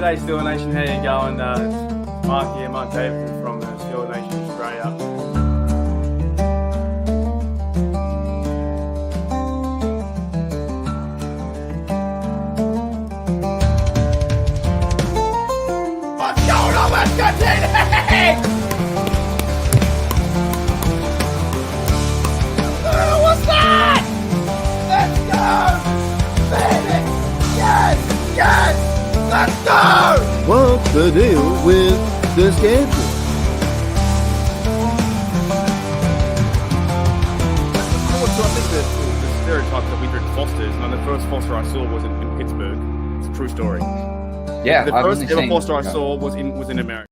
G'day Steel Nation, how you going? It's Mark here, Mark Davidson from Steel Nation Australia. What's going on, West Country? What's that? Let's go! Baby! Yes! Yes! Let's go! What's the deal with the schedule? So I think the stereotype that we drink Fosters, and the first Foster I saw was in Pittsburgh. It's a true story. Yeah, The I've first only ever seen- Foster I saw was in America.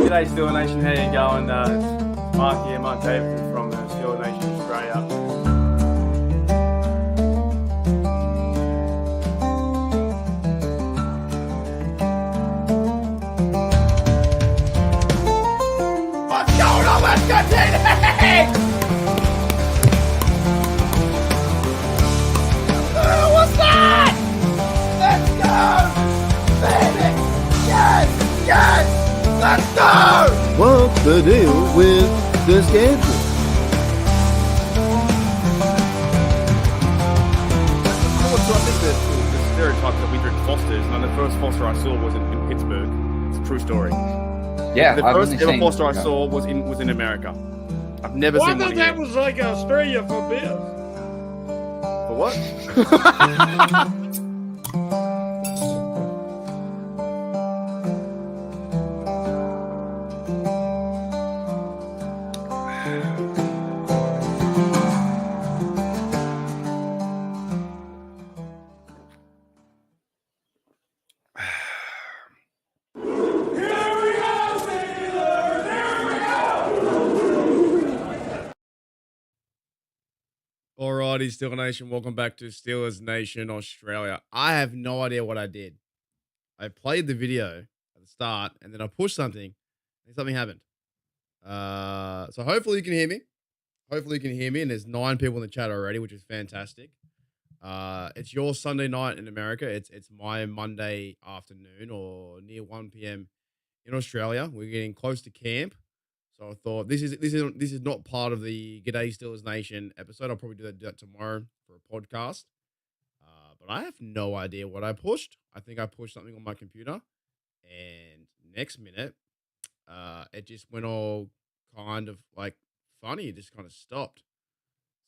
G'day Steel Nation, how you going? It's Mark here, Mark Davidson from Steel Nation Australia. What's going on, West Country? What's that? Let's go! Baby! Yes! Yes! Let's go! What's the deal with the schedule? So I think the stereotype that we drink Fosters, and the first Foster I saw was in Pittsburgh. It's a true story. Yeah, The I've first only ever seen- Foster I saw was in America. I've never Well, I seen one thought that here. was like Australia for beers. For what? Alrighty, Steel Nation, welcome back to Steelers Nation Australia. I have no idea what I did. I played the video at the start, and then I pushed something, and something happened. So hopefully you can hear me. Hopefully you can hear me, and there's 9 people in the chat already, which is fantastic. It's your Sunday night in America. It's my Monday afternoon or near 1 p.m. in Australia. We're getting close to camp. So I thought this is not part of the G'day Steelers Nation episode. I'll probably do that tomorrow for a podcast. But I have no idea what I pushed. I think I pushed something on my computer, and next minute, it just went all kind of like funny. It just kind of stopped.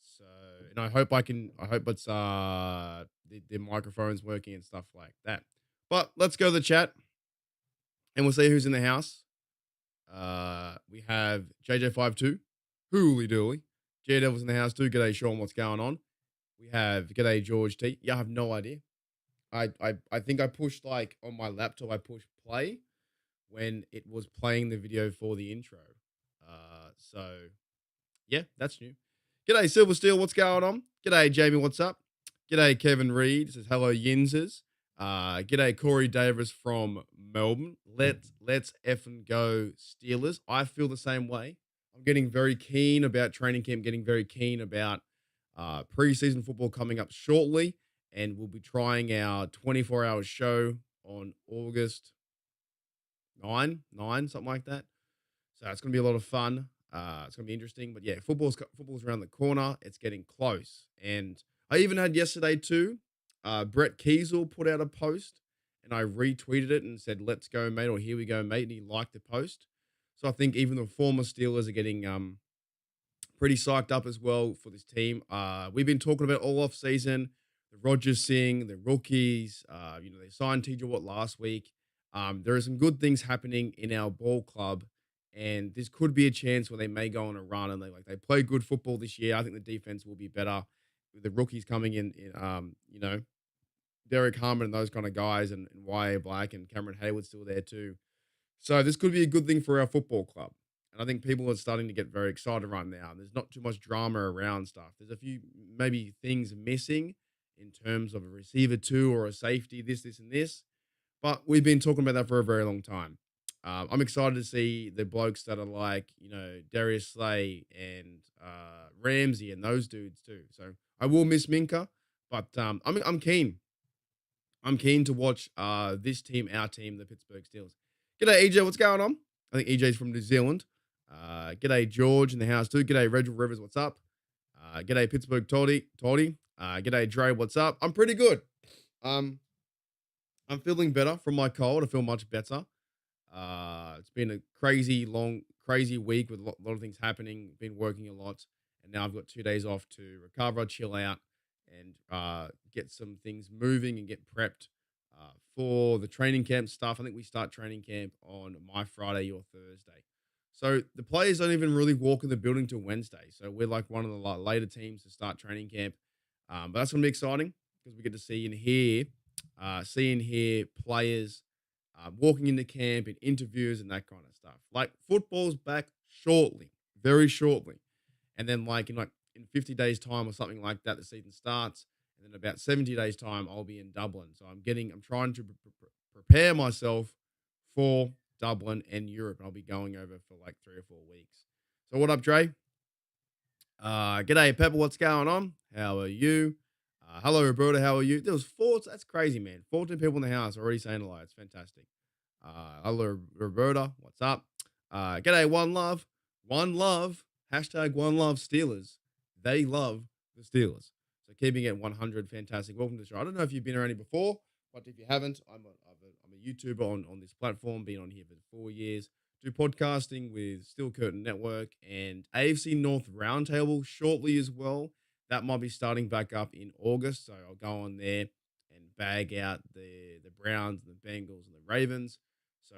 So, and I hope it's the microphone's working and stuff like that. But let's go to the chat, and we'll see who's in the house. We have JJ52, Hooly Dooly, J Devil's in the house too. G'day, Sean. What's going on? We have G'day, George T. Yeah, I have no idea. I think I pushed like on my laptop. I pushed play when it was playing the video for the intro. So yeah, that's new. G'day, Silver Steel. What's going on? G'day, Jamie. What's up? G'day, Kevin Reed. Says hello, Yinzers. G'day, Corey Davis from Melbourne. Let's effing go Steelers. I feel the same way. I'm getting very keen about training camp, getting very keen about preseason football coming up shortly, and we'll be trying our 24-hour show on August 9, something like that. So it's going to be a lot of fun. It's going to be interesting. But yeah, football's around the corner. It's getting close. And I even had yesterday too, Brett Kiesel put out a post, and I retweeted it and said, "Let's go, mate," or "Here we go, mate," and he liked the post. So I think even the former Steelers are getting pretty psyched up as well for this team. We've been talking about all off season, the Rodgers thing, the rookies. They signed TJ Watt last week. There are some good things happening in our ball club, and this could be a chance where they may go on a run, and they play good football this year. I think the defense will be better with the rookies coming in. Derek Harmon and those kind of guys, and Y.A. Black and Cameron Hayward still there too. So this could be a good thing for our football club. And I think people are starting to get very excited right now. There's not too much drama around stuff. There's a few maybe things missing in terms of a receiver too, or a safety, this, and this. But we've been talking about that for a very long time. I'm excited to see the blokes that are like, Darius Slay and Ramsey and those dudes too. So I will miss Minka, but I'm keen. I'm keen to watch this team, our team, the Pittsburgh Steelers. G'day, EJ. What's going on? I think EJ's from New Zealand. G'day, George in the house too. G'day, Reginald Rivers. What's up? G'day, Pittsburgh Toddy. G'day, Dre. What's up? I'm pretty good. I'm feeling better from my cold. I feel much better. It's been a crazy week with a lot of things happening. Been working a lot, and now I've got 2 days off to recover, chill out, and get some things moving and get prepped for the training camp stuff. I think we start training camp on my Friday or Thursday. So the players don't even really walk in the building till Wednesday. So we're like one of the later teams to start training camp. But that's going to be exciting because we get to see and hear players walking into camp and interviews and that kind of stuff. Like football's back shortly, very shortly. And then in 50 days time or something like that, the season starts. And then about 70 days time, I'll be in Dublin. So I'm trying to prepare myself for Dublin and Europe. And I'll be going over for like 3 or 4 weeks. So what up, Dre? G'day, Pepper. What's going on? How are you? Hello, Roberta. How are you? There was 4. That's crazy, man. 14 people in the house already saying hello. It's fantastic. Hello, Roberta. What's up? G'day, One Love. One Love. Hashtag One Love Steelers. They love the Steelers. So keeping it 100. Fantastic. Welcome to the show. I don't know if you've been around here before, but if you haven't, I'm a YouTuber on this platform. Been on here for 4 years. Do podcasting with Steel Curtain Network and AFC North Roundtable shortly as well. That might be starting back up in August, so I'll go on there and bag out the Browns and the Bengals and the Ravens. So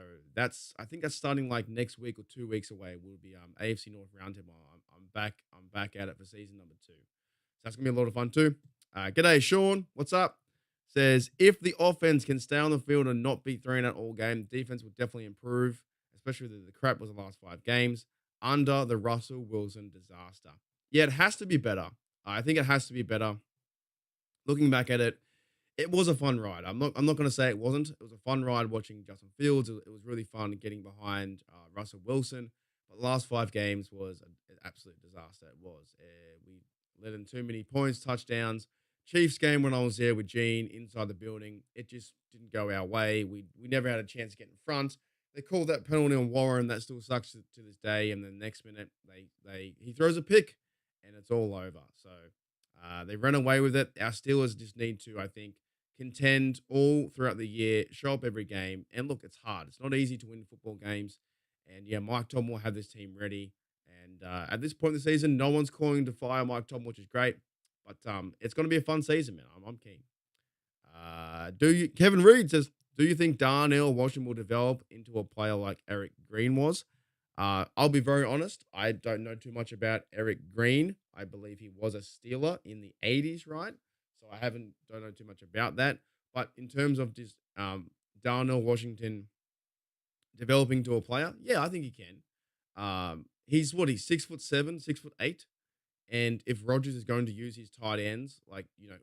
I think that's starting like next week or 2 weeks away. Will be AFC North Roundtable. I'm back at it for season number 2. So that's gonna be a lot of fun too. G'day, Sean. What's up? Says if the offense can stay on the field and not beat 3-and-out all game, defense will definitely improve. Especially the crap was the last 5 games under the Russell Wilson disaster. Yeah, it has to be better. I think it has to be better. Looking back at it, it was a fun ride. I'm not going to say it wasn't. It was a fun ride watching Justin Fields. It was really fun getting behind Russell Wilson. But the last 5 games was an absolute disaster. It was. We let in too many points, touchdowns. Chiefs game when I was there with Gene inside the building, it just didn't go our way. We never had a chance to get in front. They called that penalty on Warren. That still sucks to this day. And then next minute, he throws a pick, and it's all over. So they ran away with it. Our Steelers just need to, I think, contend all throughout the year, show up every game. And look, it's hard. It's not easy to win football games. And yeah, Mike Tomlin will have this team ready. And at this point in the season, no one's calling to fire Mike Tomlin, which is great. But it's going to be a fun season, man. I'm keen. Kevin Reed says, do you think Darnell Washington will develop into a player like Eric Green was? I'll be very honest. I don't know too much about Eric Green. I believe he was a Steeler in the 80s, right? So I don't know too much about that. But in terms of just Darnell Washington developing to a player, yeah, I think he can. He's 6'7", 6'8". And if Rodgers is going to use his tight ends,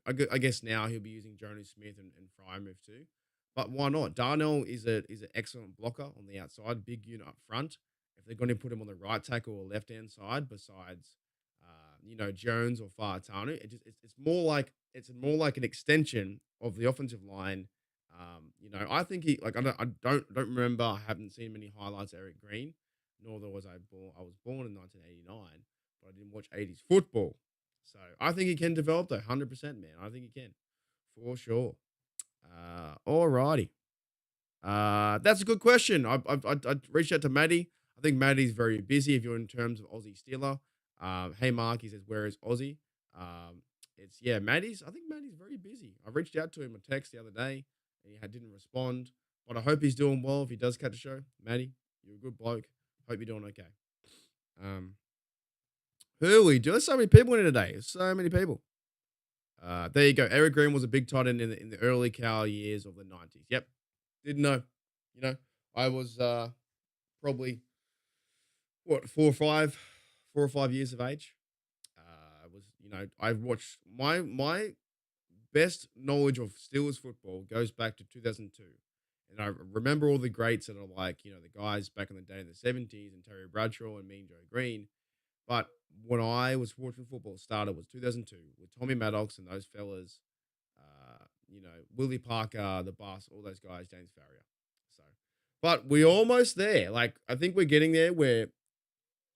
I guess now he'll be using Jonas Smith and Freiermuth too. But why not? Darnell is an excellent blocker on the outside, big unit up front. If they're going to put him on the right tackle or left hand side, besides Jones or Faatanu, it's more like an extension of the offensive line. I think I don't remember. I haven't seen many highlights of Eric Green, nor was I born. I was born in 1989, but I didn't watch 80s football. So I think he can develop though, 100%, man. I think he can, for sure. Alrighty. That's a good question. I reached out to Maddie. I think Maddie's very busy if you're in terms of Aussie Steeler. Hey Mark, he says, where is Aussie? Maddie's very busy. I reached out to him a text the other day and he didn't respond. But I hope he's doing well if he does catch a show. Maddie, you're a good bloke. Hope you're doing okay. Hurley, there's so many people in here today. So many people. There you go. Eric Green was a big tight end in the early Cal years of the 90s. Yep. Didn't know. I was probably, 4 or 5 years of age. I've watched my best knowledge of Steelers football goes back to 2002. And I remember all the greats that are the guys back in the day in the 70s and Terry Bradshaw and Mean Joe Green. But when I was watching football started was 2002 with Tommy Maddox and those fellas, Willie Parker, the Bus, all those guys, James Farrier. So, but we're almost there. Like, I think we're getting there where,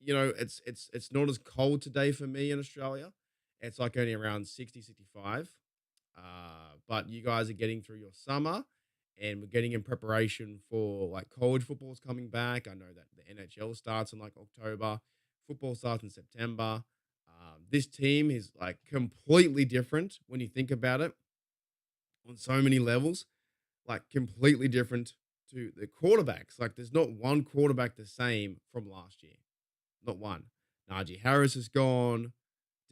it's not as cold today for me in Australia. It's like only around 60, 65. But you guys are getting through your summer and we're getting in preparation for like college football's coming back. I know that the NHL starts in like October, football starts in September. This team is like completely different when you think about it on so many levels, like completely different to the quarterbacks. Like there's not one quarterback the same from last year. Not one. Najee Harris is gone.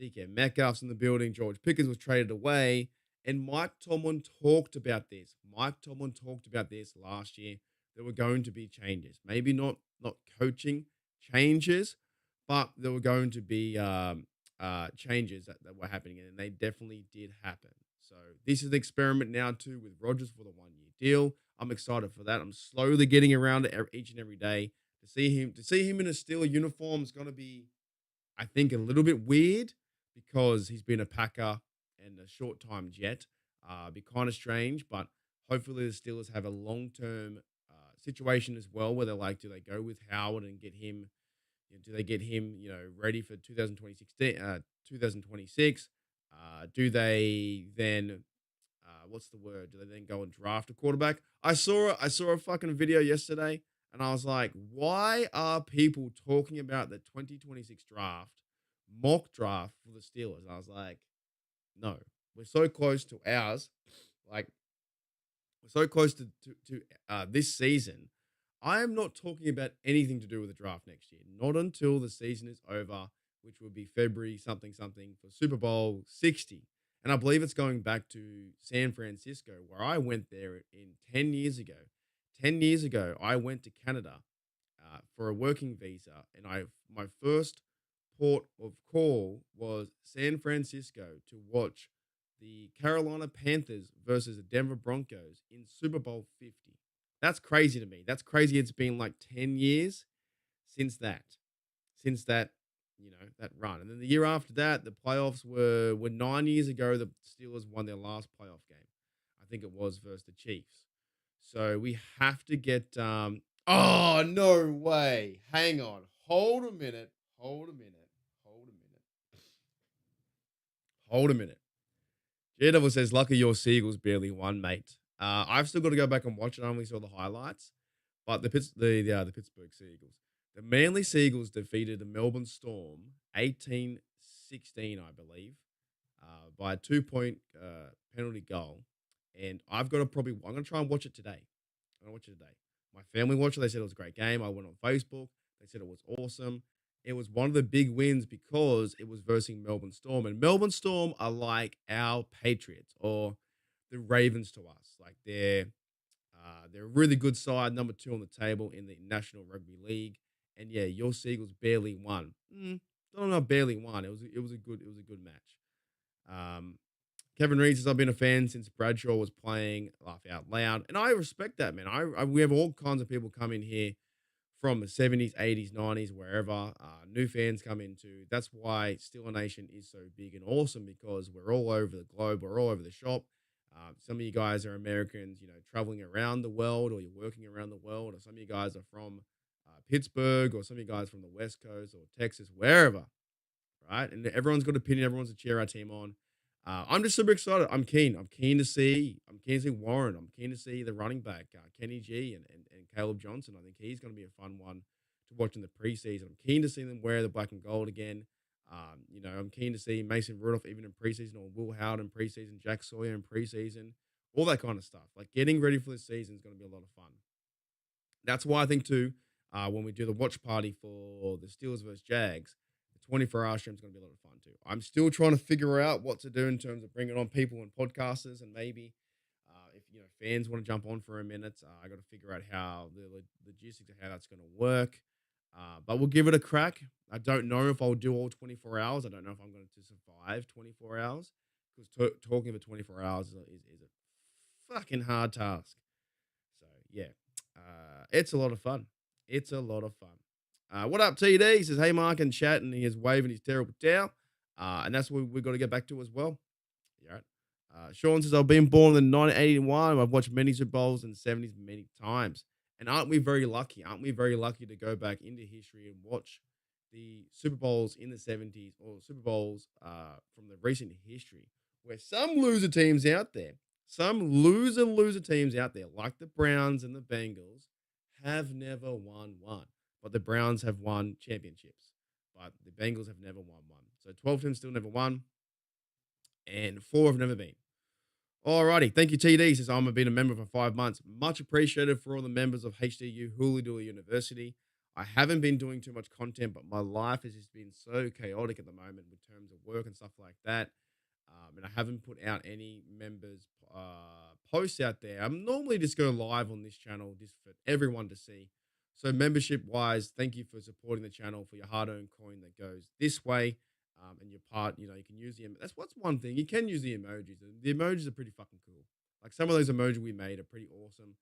DK Metcalf's in the building. George Pickens was traded away. And Mike Tomlin talked about this. Mike Tomlin talked about this last year. There were going to be changes. Maybe not coaching changes, but there were going to be changes that were happening. And they definitely did happen. So this is the experiment now too with Rodgers for the 1-year deal. I'm excited for that. I'm slowly getting around it each and every day. To see him in a Steeler uniform is going to be, I think, a little bit weird because he's been a Packer and a short time yet. Be kind of strange, but hopefully the Steelers have a long-term situation as well where they're like, do they go with Howard and get him? Do they get him, ready for 2026? Do they then, what's the word? Do they then go and draft a quarterback? I saw a fucking video yesterday, and I was like, why are people talking about the 2026 mock draft for the Steelers? And I was like, no, we're so close to ours. Like, we're so close to this season. I am not talking about anything to do with the draft next year. Not until the season is over, which will be February something for Super Bowl 60. And I believe it's going back to San Francisco, where I went there in 10 years ago. 10 years ago, I went to Canada for a working visa, and my first port of call was San Francisco to watch the Carolina Panthers versus the Denver Broncos in Super Bowl 50. That's crazy to me. That's crazy. It's been like 10 years since that that run. And then the year after that, the playoffs were 9 years ago. The Steelers won their last playoff game. I think it was versus the Chiefs. So we have to get, oh, no way. Hang on. Hold a minute. Daredevil says, lucky your Seagulls barely won, mate. I've still got to go back and watch it. I only saw the highlights. But the Pittsburgh Seagulls. The Manly Seagulls defeated the Melbourne Storm 18-16, I believe, by a 2-point penalty goal. And I'm going to try and watch it today. My family watched it. They said it was a great game. I went on Facebook. They said it was awesome. It was one of the big wins because it was versus Melbourne Storm. And Melbourne Storm are like our Patriots or the Ravens to us. Like they're a really good side, number 2 on the table in the National Rugby League. And yeah, your Seagulls barely won. Don't know, barely won. It was a good match. Kevin Reed says, I've been a fan since Bradshaw was playing. Laugh out loud. And I respect that, man. We have all kinds of people come in here from the 70s, 80s, 90s, wherever. New fans come into. That's why Steeler Nation is so big and awesome, because we're all over the globe. We're all over the shop. Some of you guys are Americans, traveling around the world, or you're working around the world, or some of you guys are from Pittsburgh, or some of you guys from the West Coast or Texas, wherever, right? And everyone's got an opinion. Everyone's to cheer our team on. I'm just super excited. I'm keen to see Warren. I'm keen to see the running back, Kenny G and Caleb Johnson. I think he's going to be a fun one to watch in the preseason. I'm keen to see them wear the black and gold again. I'm keen to see Mason Rudolph even in preseason, or Will Howard in preseason, Jack Sawyer in preseason, all that kind of stuff. Like getting ready for this season is going to be a lot of fun. That's why I think too, when we do the watch party for the Steelers versus Jags, the 24-hour stream is going to be a lot of fun too. I'm still trying to figure out what to do in terms of bringing on people and podcasters, and maybe if fans want to jump on for a minute, I got to figure out how the logistics of how that's going to work. But we'll give it a crack. I don't know if I'll do all 24 hours. I don't know if I'm going to survive 24 hours, because talking for 24 hours is a fucking hard task. So yeah, it's a lot of fun. What up, TD? He says, hey, Mark, and chat, and he is waving his terrible towel. And that's what we've got to get back to as well. Yeah, right. Sean says, I've been born in 1981. I've watched many Super Bowls in the 70s many times. And aren't we very lucky? Aren't we very lucky to go back into history and watch the Super Bowls in the 70s or Super Bowls from the recent history where some loser teams out there, some loser teams out there, like the Browns and the Bengals, have never won one. But the Browns have won championships. But the Bengals have never won one. So 12 teams still never won. And 4 have never been. Alrighty. Thank you, TD. Says, I've been a member for 5 months. Much appreciated for all the members of HDU Hooly Dooly University. I haven't been doing too much content, but my life has just been so chaotic at the moment with terms of work and stuff like that. And I haven't put out any members posts out there. I'm normally just go live on this channel just for everyone to see. So membership wise, thank you for supporting the channel, for your hard-earned coin that goes this way. And your part, you can use that's what's one thing. You can use the emojis. The emojis are pretty fucking cool. Like some of those emojis we made are pretty awesome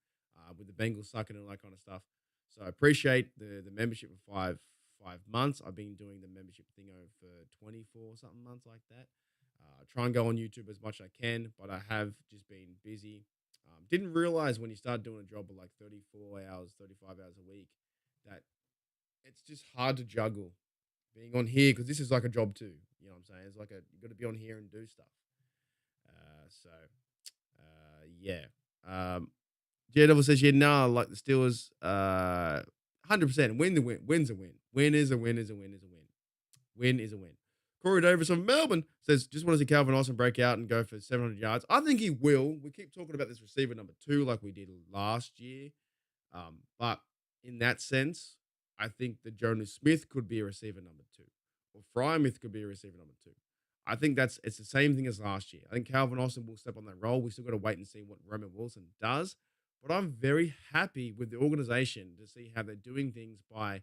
with the Bengals sucking and all that kind of stuff. So I appreciate the membership for five months. I've been doing the membership thing over for 24 something months like that. Try and go on YouTube as much as I can, but I have just been busy. Didn't realize when you start doing a job of like 34 hours, 35 hours a week, that it's just hard to juggle being on here, because this is like a job too. You know what I'm saying? It's like you got to be on here and do stuff. Yeah. Daredevil says, yeah, no, like the Steelers, 100%. Win's a win. Win is a win is a win is a win. Win is a win. Corey Davis from Melbourne says, just want to see Calvin Austin break out and go for 700 yards. I think he will. We keep talking about this receiver number 2 like we did last year. But in that sense, I think that Jonas Smith could be a receiver number 2, or Freiermuth could be a receiver number 2. I think it's the same thing as last year. I think Calvin Austin will step on that role. We still got to wait and see what Roman Wilson does. But I'm very happy with the organization to see how they're doing things by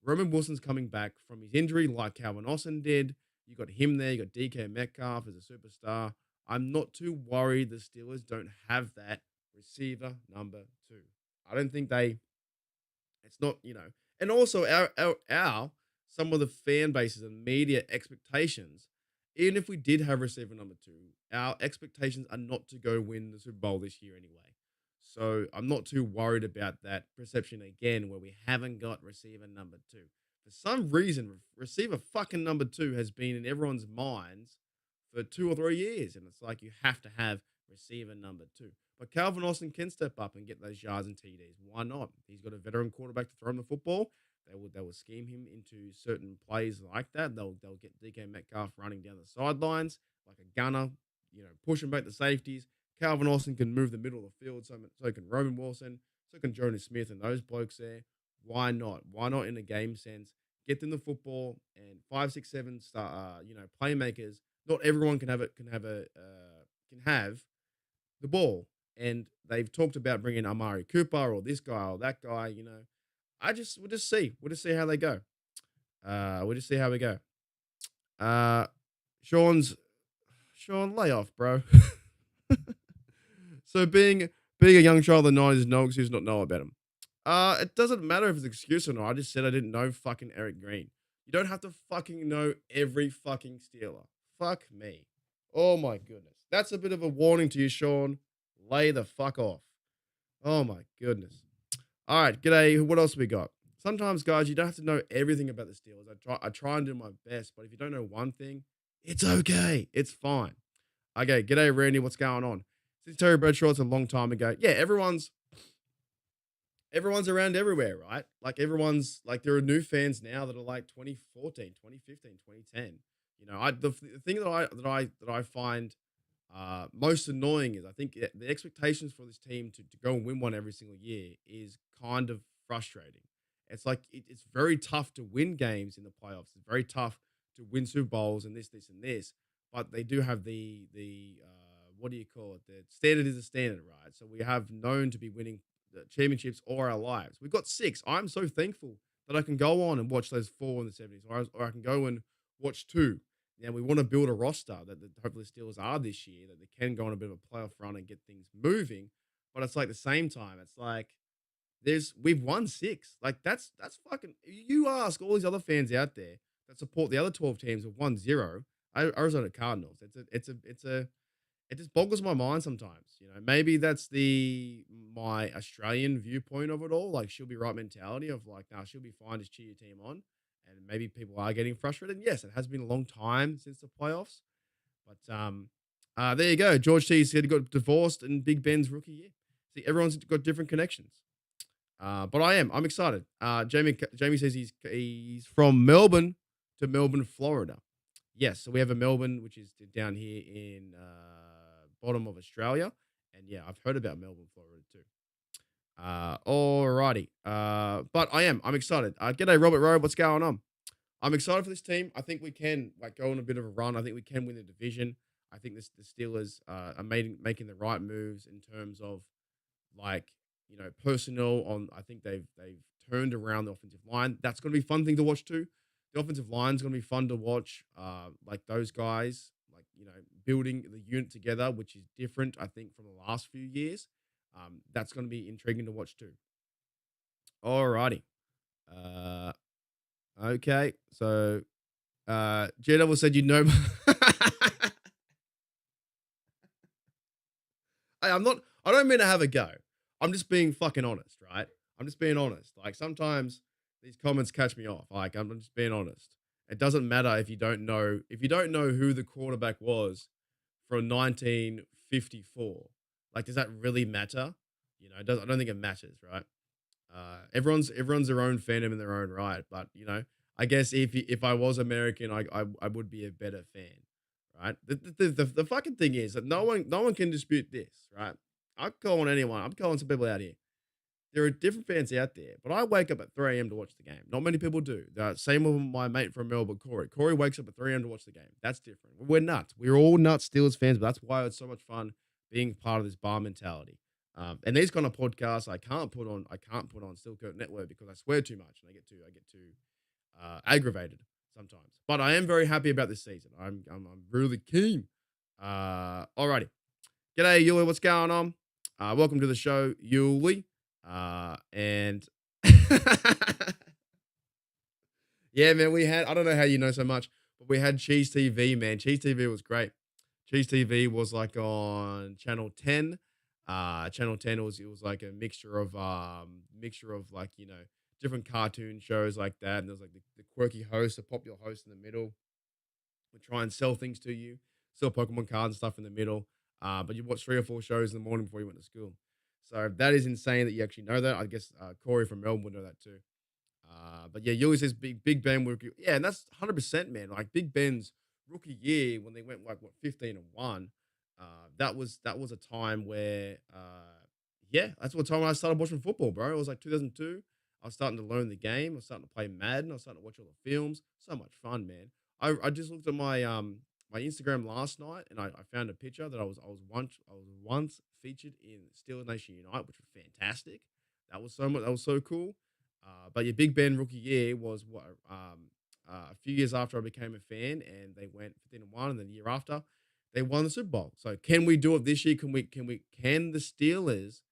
Roman Wilson's coming back from his injury like Calvin Austin did. You got him there. You got DK Metcalf as a superstar. I'm not too worried the Steelers don't have that receiver number 2. I don't think it's not, and also our some of the fan bases and media expectations, even if we did have receiver number 2, our expectations are not to go win the Super Bowl this year anyway. So I'm not too worried about that perception again, where we haven't got receiver number 2. For some reason, receiver fucking number 2 has been in everyone's minds for 2 or 3 years. And it's like you have to have receiver number 2. But Calvin Austin can step up and get those yards and TDs. Why not? He's got a veteran quarterback to throw him the football. They will scheme him into certain plays like that. They'll get DK Metcalf running down the sidelines like a gunner, pushing back the safeties. Calvin Austin can move the middle of the field, so can Roman Wilson, so can Jonas Smith and those blokes there. Why not? Why not in a game sense? Get them the football and 5, 6, 7 star, playmakers. Not everyone can have the ball. And they've talked about bringing Amari Cooper or this guy or that guy. We'll just see. We'll just see how they go. We'll just see how we go. Sean, lay off, bro. So being a young child of the 90s, no excuse not know about him. It doesn't matter if it's an excuse or not. I just said I didn't know fucking Eric Green. You don't have to fucking know every fucking Steeler. Fuck me. Oh my goodness. That's a bit of a warning to you, Sean. Lay the fuck off. Oh my goodness. All right, g'day. What else we got? Sometimes, guys, you don't have to know everything about the Steelers. I try and do my best, but if you don't know one thing, it's okay. It's fine. Okay, g'day, Randy. What's going on? Since Terry Bradshaw, it's a long time ago. Yeah, everyone's around everywhere, right? Like everyone's like there are new fans now that are like 2014, 2015, 2010. The thing that I find most annoying is I think the expectations for this team to go and win one every single year is kind of frustrating. It's like it's very tough to win games in the playoffs. It's very tough to win Super Bowls and this, and this. But they do have the what do you call it? The standard is a standard, right? So we have known to be winning the championships all our lives. We've got 6. I'm so thankful that I can go on and watch those 4 in the 70s, or I can go and watch 2. And we want to build a roster that hopefully the Steelers are this year, that they can go on a bit of a playoff run and get things moving. But it's like the same time, it's like we've won 6. Like that's fucking. You ask all these other fans out there that support the other 12 teams of 1-0. Arizona Cardinals. It just boggles my mind sometimes. You know, maybe that's my Australian viewpoint of it all. Like she'll be right mentality of like, nah, she'll be fine. Just cheer your team on. And maybe people are getting frustrated. And yes, it has been a long time since the playoffs. But there you go. George T said he got divorced in Big Ben's rookie year. See, everyone's got different connections. But I'm excited. Jamie says he's from Melbourne to Melbourne, Florida. Yes, so we have a Melbourne, which is down here in bottom of Australia. And yeah, I've heard about Melbourne, Florida too. Alrighty. But I'm excited. G'day, Robert Rowe. What's going on? I'm excited for this team. I think we can like go on a bit of a run. I think we can win the division. I think the Steelers are making the right moves in terms of like, you know, personnel. I think they've turned around the offensive line. That's going to be a fun thing to watch too. The offensive line is going to be fun to watch. Like those guys, like, you know, building the unit together, which is different, I think, from the last few years. That's going to be intriguing to watch too. Alrighty. Okay. So, J-Double said, you know, I don't mean to have a go. I'm just being fucking honest, right? I'm just being honest. Like sometimes these comments catch me off. Like I'm just being honest. It doesn't matter if you don't know who the quarterback was from 1954. Like, does that really matter? You know, I don't think it matters, right? Everyone's their own fandom in their own right. But you know, I guess if I was American, I would be a better fan, right? The fucking thing is that no one can dispute this, right? I'm calling anyone. I'm calling some people out here. There are different fans out there, but I wake up at 3 a.m. to watch the game. Not many people do. Same with my mate from Melbourne, Corey. Corey wakes up at 3 a.m. to watch the game. That's different. We're nuts. We're all nuts Steelers fans, but that's why it's so much fun being part of this bar mentality. And these kind of podcasts I can't put on Steel Curtain Network because I swear too much and I get too aggravated sometimes. But I am very happy about this season. I'm really keen. Alrighty. G'day, Yuli. What's going on? Welcome to the show, Yuli. And yeah, man, I don't know how you know so much, but we had Cheese TV, man. Cheese TV was great. Cheese TV was like on Channel 10. Channel 10 it was like a mixture of like, you know, different cartoon shows like that. And there was like the quirky host, the popular host in the middle would try and sell things to you, sell Pokemon cards and stuff in the middle. But you watch 3 or 4 shows in the morning before you went to school. So that is insane that you actually know that. I guess Corey from Melbourne would know that too. But yeah, Yuli says Big Ben rookie. Yeah, and that's 100%, man. Like Big Ben's rookie year when they went like 15-1. That was a time where that's what time I started watching football, bro. It was like 2002. I was starting to learn the game. I was starting to play Madden. I was starting to watch all the films. So much fun, man. I just looked at my my Instagram last night and I found a picture that I was once featured in Steelers Nation Unite, which was fantastic. That was so cool. But your Big Ben rookie year was a few years after I became a fan, and they went 15-1, and then the year after they won the Super Bowl. So can we do it this year? Can the Steelers?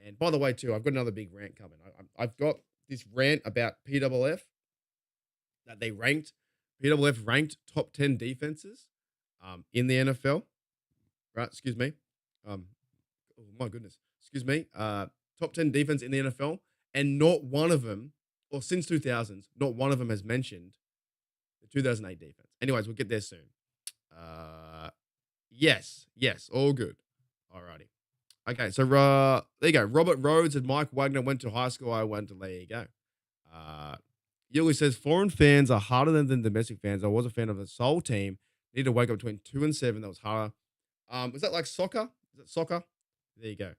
And by the way, too, I've got another big rant coming. I've got this rant about PWF that they ranked. PWF ranked top 10 defenses in the NFL. Right? Excuse me. Oh my goodness. Excuse me. Top 10 defense in the NFL, and not one of them, or since 2000s, not one of them has mentioned the 2008 defense. Anyways, we'll get there soon. Yes, all good. Alrighty. Okay, so there you go. Robert Rhodes and Mike Wagner went to high school. I went to, there you go. Yuli says, foreign fans are harder than domestic fans. I was a fan of the Seoul team. Need to wake up between 2 and 7. That was harder. Is that like soccer? Is it soccer? There you go.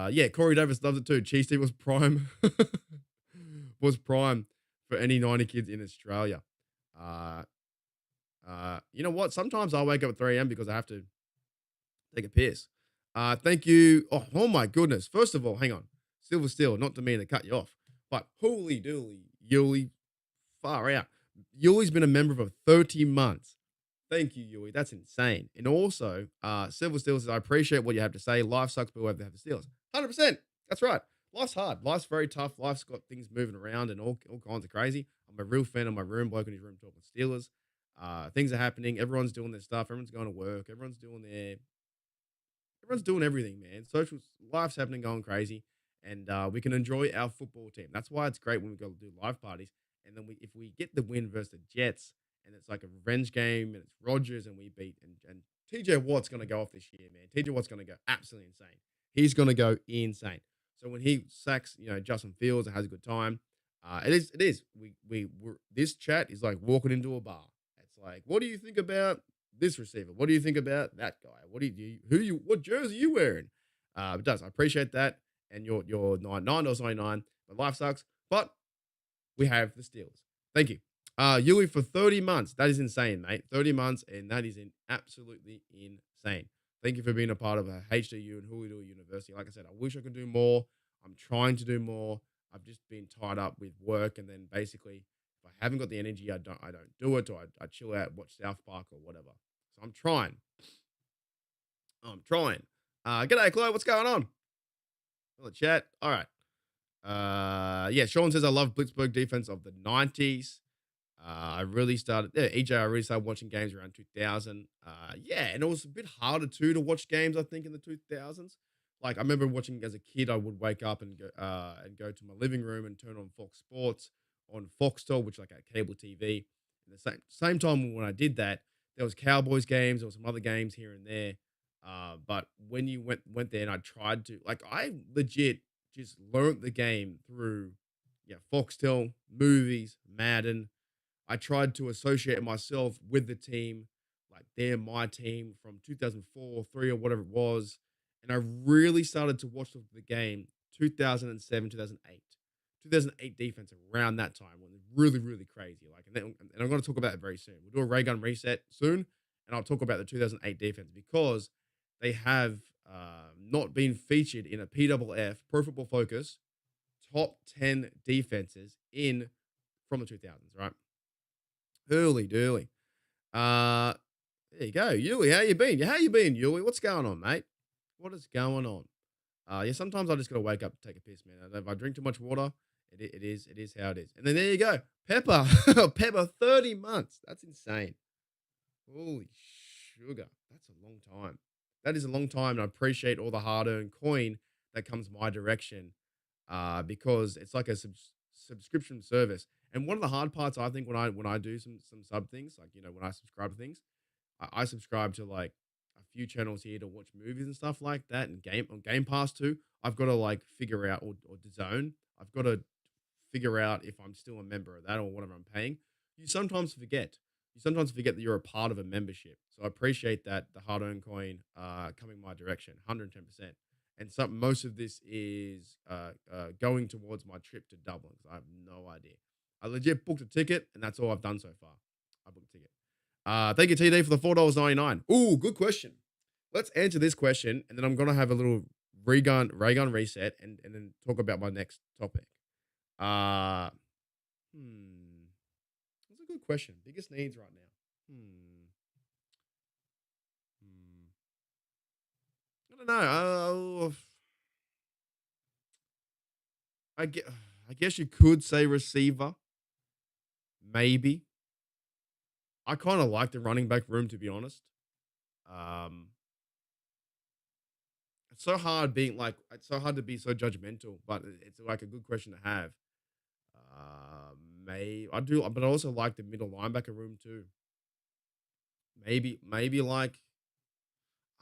Yeah, Corey Davis loves it too. Cheese Tea was prime. Was prime for any 90 kids in Australia. You know what? Sometimes I wake up at 3 a.m. because I have to take a piss. Thank you. Oh my goodness. First of all, hang on. Silver Steel, not to mean to cut you off, but holy dooly, Yuli, far out. Yuli's been a member for 30 months. Thank you, Yuli. That's insane. And also, Silver Steel says, I appreciate what you have to say. Life sucks, but we have to have the Steelers. 100%. That's right. life's hard. Life's very tough. Life's got things moving around and all kinds of crazy. I'm a real fan of my room, bloke in his room talking Steelers. Things are happening. Everyone's doing their stuff. Everyone's going to work. Everyone's doing everything, man. Social life's happening, going crazy, and we can enjoy our football team. That's why it's great when we go to do live parties, and then if we get the win versus the Jets, and it's like a revenge game, and it's Rodgers, and we beat, and TJ Watt's gonna go off this year, man. TJ Watt's gonna go absolutely insane. He's gonna go insane. So when he sacks, Justin Fields and has a good time, it is. This chat is like walking into a bar. It's like, what do you think about this receiver? What do you think about that guy? What jersey are you wearing? It does. I appreciate that. And you're $9.99, but life sucks. But we have the Steelers. Thank you. Yui for 30 months. That is insane, mate. 30 months, and that is absolutely insane. Thank you for being a part of HDU and Hulu University. Like I said, I wish I could do more. I'm trying to do more. I've just been tied up with work, and then basically, if I haven't got the energy, I don't do it, or I chill out, watch South Park or whatever. So I'm trying. G'day, Chloe. What's going on? Hello, chat. All right. Yeah, Sean says I love Blitzburg defense of the 90s. I really started watching games around 2000. Yeah, and it was a bit harder too to watch games, I think, in the 2000s. Like I remember watching as a kid, I would wake up and go to my living room and turn on Fox Sports on Foxtel, which is like a cable TV. At the same time when I did that, there was Cowboys games, there was some other games here and there. But when you went there and I tried to, like, I legit just learned the game through, Foxtel, movies, Madden. I tried to associate myself with the team, like they're my team from 2004, 3 or whatever it was. And I really started to watch the game 2007, 2008. 2008 defense around that time when it's really, really crazy. Like, and I'm going to talk about it very soon. We'll do a ray gun reset soon, and I'll talk about the 2008 defense because they have not been featured in a PFF, Pro Football Focus, top 10 defenses from the 2000s, right? Hurley Durley. There you go. Yuli, how you been? Yuli? What's going on, mate? What is going on? Yeah, sometimes I just gotta wake up and take a piss, man. If I drink too much water, it is how it is. And then there you go. Pepper. Pepper, 30 months. That's insane. Holy sugar. That's a long time. That is a long time, and I appreciate all the hard-earned coin that comes my direction because it's like a subscription service. And one of the hard parts, I think, when I do some sub things, like, when I subscribe to things, I subscribe to like a few channels here to watch movies and stuff like that, and on Game Pass too. I've got to like figure out, or DAZN, I've got to figure out if I'm still a member of that or whatever I'm paying. You sometimes forget that you're a part of a membership. So I appreciate that, the hard-earned coin coming my direction, 110%. And most of this is going towards my trip to Dublin because I have no idea. I legit booked a ticket, and that's all I've done so far. I booked a ticket. Thank you, TD, for the $4.99. Ooh, good question. Let's answer this question, and then I'm going to have a little ray gun reset and then talk about my next topic. That's a good question. Biggest needs right now. I don't know. I guess you could say receiver. Maybe. I kind of like the running back room, to be honest. It's so hard to be so judgmental, but it's like a good question to have. I do, but I also like the middle linebacker room too. Maybe like,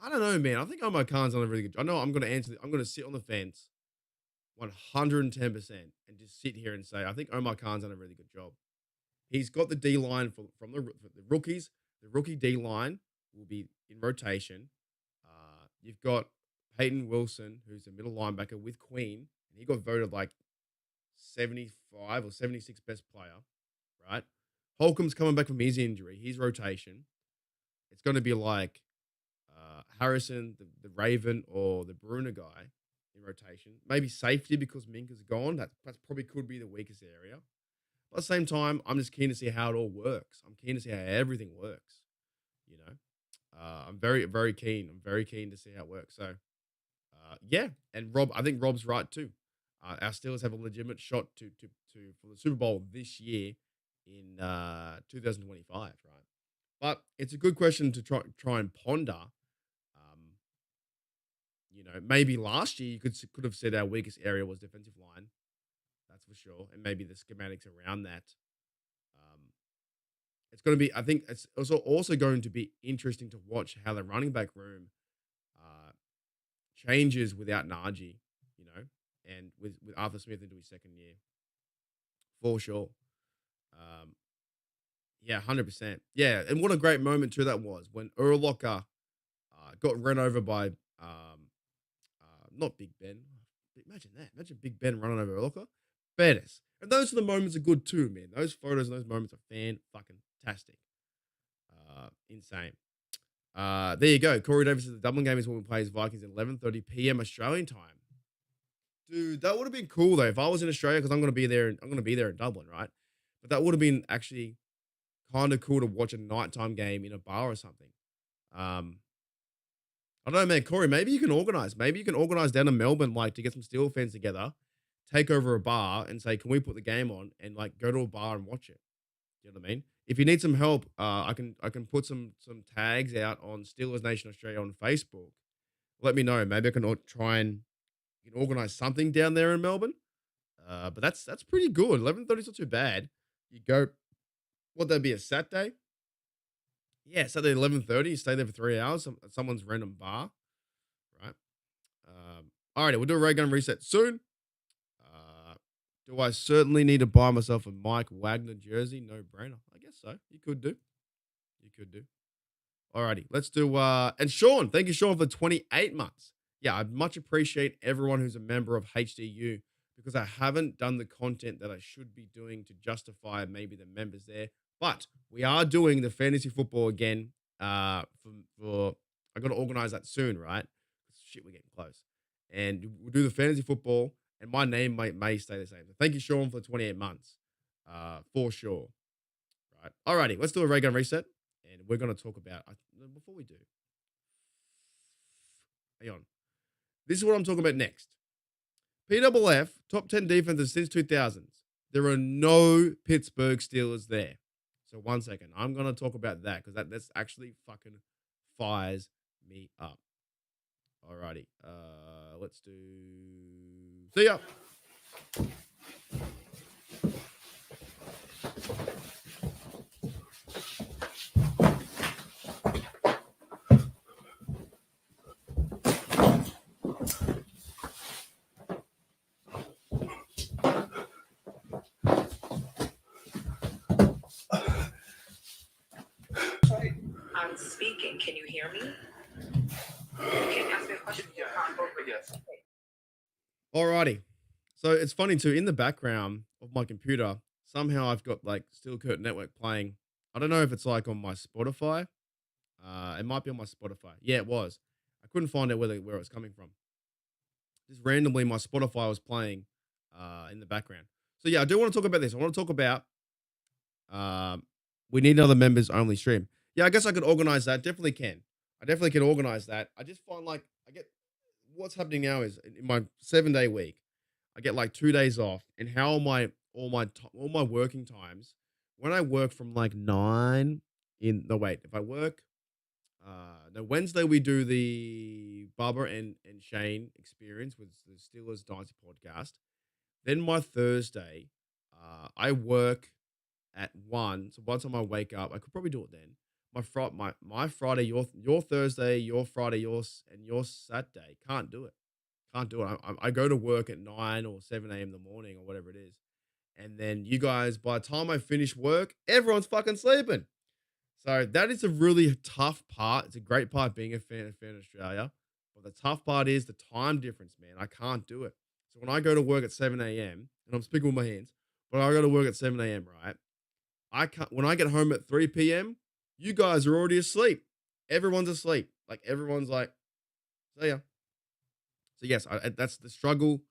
I don't know, man. I think Omar Khan's done a really good job. I know I'm going to sit on the fence 110% and just sit here and say, I think Omar Khan's done a really good job. He's got the D line from the rookies. The rookie D line will be in rotation. You've got Peyton Wilson, who's a middle linebacker with Queen, and he got voted like 75 or 76 best player, right? Holcomb's coming back from his injury. His rotation. It's going to be like Harrison, the Raven, or the Bruner guy in rotation. Maybe safety because Minka's gone. That probably could be the weakest area. But at the same time, I'm just keen to see how it all works. I'm keen to see how everything works. I'm very, very keen. I'm very keen to see how it works. So, yeah. And I think Rob's right too. Our Steelers have a legitimate shot to for the Super Bowl this year in 2025, right? But it's a good question to try and ponder. Maybe last year you could have said our weakest area was defensive line. That's for sure, and maybe the schematics around that. It's going to be. I think it's also going to be interesting to watch how the running back room changes without Najee, and with Arthur Smith into his second year, for sure. Yeah, 100%. Yeah, and what a great moment too that was when Urlacher got run over by not Big Ben. Imagine that. Imagine Big Ben running over Urlacher. Badass. And those are the moments are good too, man. Those photos and those moments are fan-fucking-tastic. Insane. There you go. Corey Davis says the Dublin game is when we play as Vikings at 11:30 p.m. Australian time. Dude, that would have been cool though if I was in Australia because I'm gonna be there in Dublin, right? But that would have been actually kind of cool to watch a nighttime game in a bar or something. I don't know, man. Corey, maybe you can organize. Maybe you can organize down in Melbourne, like to get some Steel fans together, take over a bar, and say, "Can we put the game on?" And like go to a bar and watch it. You know what I mean? If you need some help, I can put some tags out on Steelers Nation Australia on Facebook. Let me know. Maybe I can try and organize something down there in Melbourne. But that's pretty good. 11:30 is not too bad. You go. Would that be a Saturday? Yeah, Saturday 11:30. You stay there for 3 hours. Someone's random bar, right? Alrighty, we'll do a ray gun reset soon. Do I certainly need to buy myself a Mike Wagner jersey? No brainer. I guess so. You could do. Alrighty, let's do. And Sean, thank you, Sean, for 28 months. Yeah, I much appreciate everyone who's a member of HDU because I haven't done the content that I should be doing to justify maybe the members there. But we are doing the fantasy football again. I got to organize that soon, right? Shit, we're getting close. And we'll do the fantasy football, and my name may stay the same. So thank you, Sean, for 28 months, for sure. Right. Alrighty, let's do a ray gun reset, and we're going to talk about before we do. Hang on. This is what I'm talking about next. PFF, top 10 defenses since 2000s. There are no Pittsburgh Steelers there. So 1 second. I'm going to talk about that because that's actually fucking fires me up. Alrighty. Let's do... See ya. I'm speaking. Can you hear me? Can you ask me a question? Yes. Alrighty. So it's funny too. In the background of my computer, somehow I've got like Steel Curtain Network playing. I don't know if it's like on my Spotify. It might be on my Spotify. Yeah, it was. I couldn't find out where it was coming from. Just randomly, my Spotify was playing in the background. So yeah, I do want to talk about this. I want to talk about we need another members only stream. Yeah, I guess I could organize that. Definitely can. I definitely can organize that. I just find like what's happening now is in my 7-day week, I get like 2 days off, and how all my working times when I work from like 9 in if I work Wednesday we do the Barbara and Shane experience with the Steelers Dynasty podcast. Then my Thursday, I work at 1. So by the time I wake up, I could probably do it then. My Friday, your Thursday, your Friday, and your Saturday. Can't do it. I go to work at 9 or 7 a.m. in the morning or whatever it is. And then you guys, by the time I finish work, everyone's fucking sleeping. So that is a really tough part. It's a great part being a fan of Australia. But the tough part is the time difference, man. I can't do it. So when I go to work at 7 a.m., and I'm speaking with my hands, but I go to work at 7 a.m., right? When I get home at 3 p.m., you guys are already asleep. Everyone's asleep. Like, everyone's like, see ya. So, yes, that's the struggle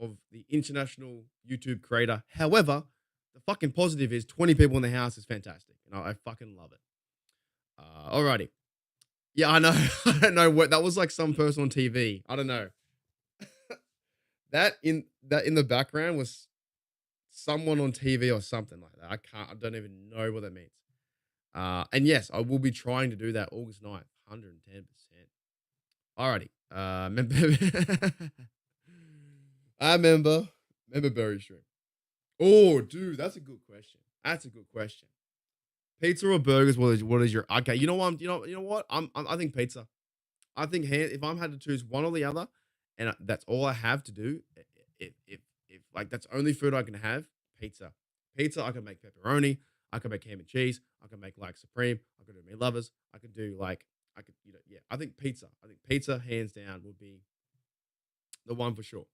of the international YouTube creator. However, the fucking positive is 20 people in the house is fantastic. And I fucking love it. Alrighty. Yeah, I know. I don't know what. That was like some person on TV. I don't know. that in the background was someone on TV or something like that. I don't even know what that means. And yes, I will be trying to do that August 9th, 110%. Alrighty. I remember Berry Stream. Oh, dude, that's a good question. That's a good question. Pizza or burgers? What is your okay? You know what? You know what? I think pizza. I think if I'm had to choose one or the other, and that's all I have to do, if like that's only food I can have, pizza. Pizza, I can make pepperoni. I can make ham and cheese. I can make like supreme. I can do meat lovers. I could do like I could yeah. I think pizza. I think pizza hands down would be the one for sure.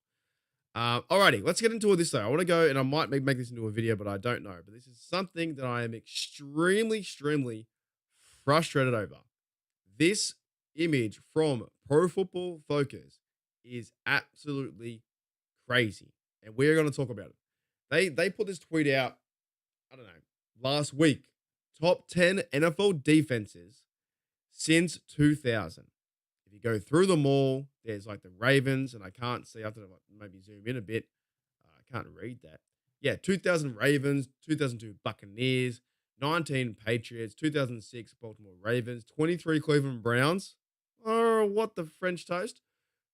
Alrighty, let's get into all this though. I want to go, and I might make this into a video, but I don't know. But this is something that I am extremely frustrated over. This image from Pro Football Focus is absolutely crazy, and we're going to talk about it. They put this tweet out, I don't know, last week. Top 10 NFL defenses since 2000. If you go through them all, there's like the Ravens, and I can't see. I have to maybe zoom in a bit. I can't read that. Yeah, 2000 Ravens, 2002 Buccaneers, 19 Patriots, 2006 Baltimore Ravens, 23 Cleveland Browns. Oh, what the French toast?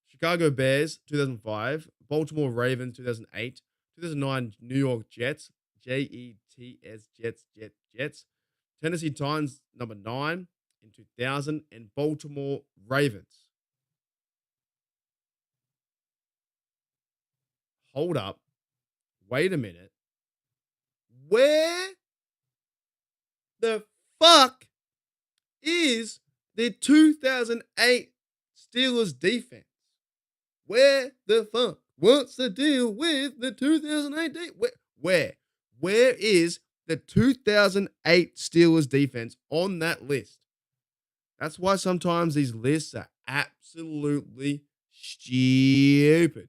Chicago Bears, 2005, Baltimore Ravens, 2008, 2009 New York Jets, Jets, Jets, Tennessee Titans, number 9 in 2000, and Baltimore Ravens. Hold up. Wait a minute. Where the fuck is the 2008 Steelers defense? Where the fuck? What's the deal with the 2008 defense? Where is the 2008 Steelers defense on that list? That's why sometimes these lists are absolutely stupid.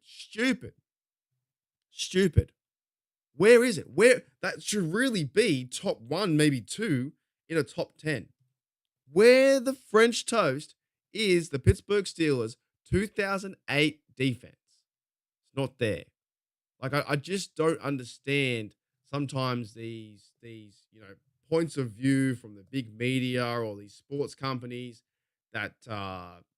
Where is it? Where that should really be top 1, maybe 2 in a top 10. Where the French toast is the Pittsburgh Steelers 2008 defense? It's not there. Like I just don't understand sometimes these points of view from the big media or these sports companies that